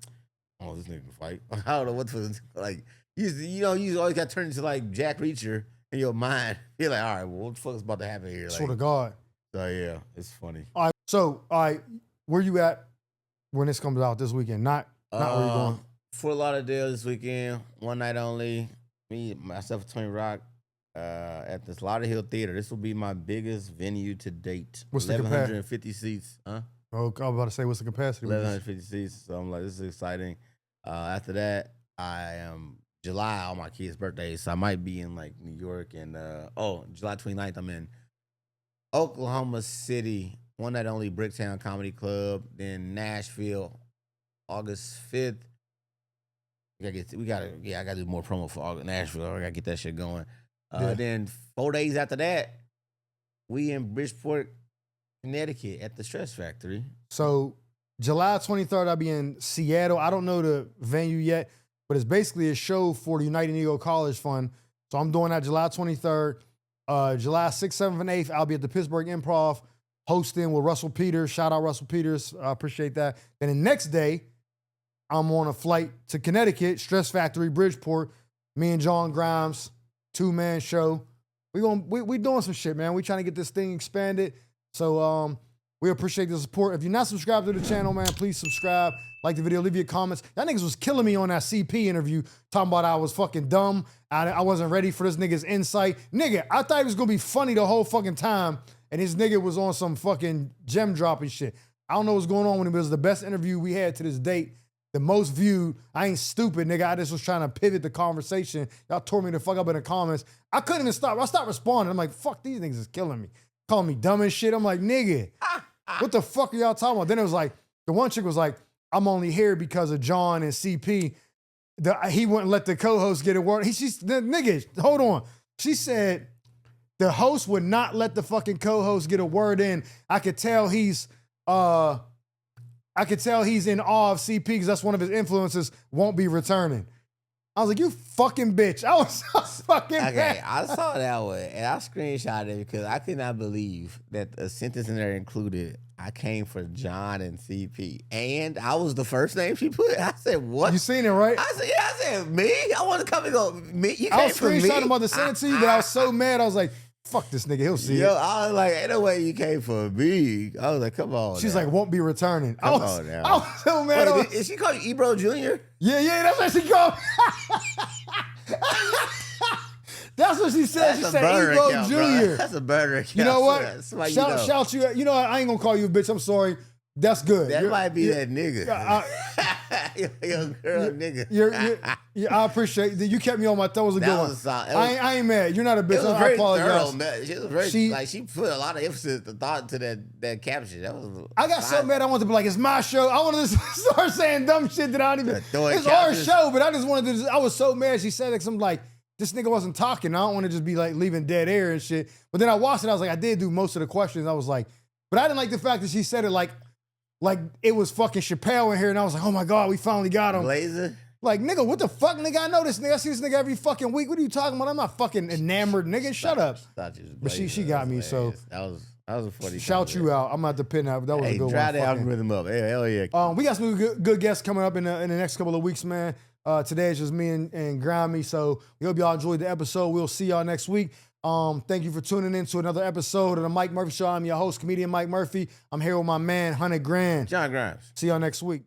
oh, this nigga can fight. I don't know what to like. You always got turned into like Jack Reacher in your mind. You're like, all right, well, what the fuck is about to happen here? Swear to God. So yeah, it's funny. All right, so where you at when this comes out this weekend? Not where you going. Fort Lauderdale this weekend, one night only. Me, myself, Tony Rock. At the Slaughter Theater. This will be my biggest venue to date. What's the 1,150 seats? Huh? Oh, I was about to say, what's the capacity? 1,150 seats. So I'm like, this is exciting. After that, I am July, all my kids' birthdays. So I might be in like New York and July 29th, I'm in Oklahoma City, one night only Bricktown Comedy Club. Then Nashville, August 5th. I gotta do more promo for Nashville. I gotta get that shit going. Then 4 days after that, we in Bridgeport, Connecticut at the Stress Factory. So July 23rd, I'll be in Seattle. I don't know the venue yet, but it's basically a show for the United Negro College Fund. So I'm doing that July 23rd. July 6th, 7th, and 8th, I'll be at the Pittsburgh Improv hosting with Russell Peters. Shout out Russell Peters. I appreciate that. Then the next day, I'm on a flight to Connecticut, Stress Factory, Bridgeport. Me and John Grimes, 2-man show. We doing some shit, man. We trying to get this thing expanded. So we appreciate the support. If you're not subscribed to the channel, man, please subscribe. Like the video, leave your comments. Y'all niggas was killing me on that CP interview, talking about I was fucking dumb. I wasn't ready for this nigga's insight. Nigga, I thought it was gonna be funny the whole fucking time, and this nigga was on some fucking gem dropping shit. I don't know what's going on when it was the best interview we had to this date. The most viewed. I ain't stupid, nigga. I just was trying to pivot the conversation. Y'all tore me the fuck up in the comments. I couldn't even stop. I stopped responding. I'm like, fuck, these niggas is killing me. Calling me dumb as shit. I'm like, nigga, what the fuck are y'all talking about? Then it was like, the one chick was like, I'm only here because of John and CP. He wouldn't let the co-host get a word. Nigga, hold on. She said the host would not let the fucking co-host get a word in. I could tell he's in awe of CP because that's one of his influences, won't be returning. I was like, you fucking bitch. I was fucking mad. I saw that one and I screenshot it because I could not believe that a sentence in there included, I came for John and CP. And I was the first name she put. I said, what? You seen it, right? I said, yeah. I said, me? I want to come and go, me? You I was came for me? screenshotting about to send it to you, but I was so mad. I was like, fuck this nigga. He'll see it. I was like, ain't no way you came for me. I was like, come on. She's now. like, won't be returning. Come on now. I was so mad. Wait, is she called you Ebro Jr.? Yeah, that's what she called me. That's what she said. She said Ebro Jr. That's a burner account. You know what? That's why shout you. You know what? I ain't gonna call you a bitch. I'm sorry. That's good. That might be that nigga. Young girl nigga. I appreciate that. You kept me on my toes. That was a good one. I ain't mad. You're not a bitch. It was I very apologize. thorough, man. She was very she put a lot of emphasis, the thought into that caption. That was. I got so mad. I wanted to be like, it's my show. I wanted to start saying dumb shit that I don't even. It's our show, but I just wanted to. I was so mad. She said something like, this nigga wasn't talking. I don't want to just be like leaving dead air and shit. But then I watched it. I was like, I did do most of the questions. I was like, but I didn't like the fact that she said it like it was fucking Chappelle in here. And I was like, oh my God, we finally got him. Blazer? Like, nigga, what the fuck, nigga? I know this nigga. I see this nigga every fucking week. What are you talking about? I'm not fucking enamored, nigga. Shut up. But she got me, so. That was a funny. Shout you out. I'm at the pin out. That was a good one. Try the algorithm up. Hey, hell yeah. We got some good guests coming up in the next couple of weeks, man. Today is just me and Grammy, so we hope y'all enjoyed the episode. We'll see y'all next week. Thank you for tuning in to another episode of the Mike Murphy Show. I'm your host, comedian Mike Murphy. I'm here with my man, 100 Grand. John Grimes. See y'all next week.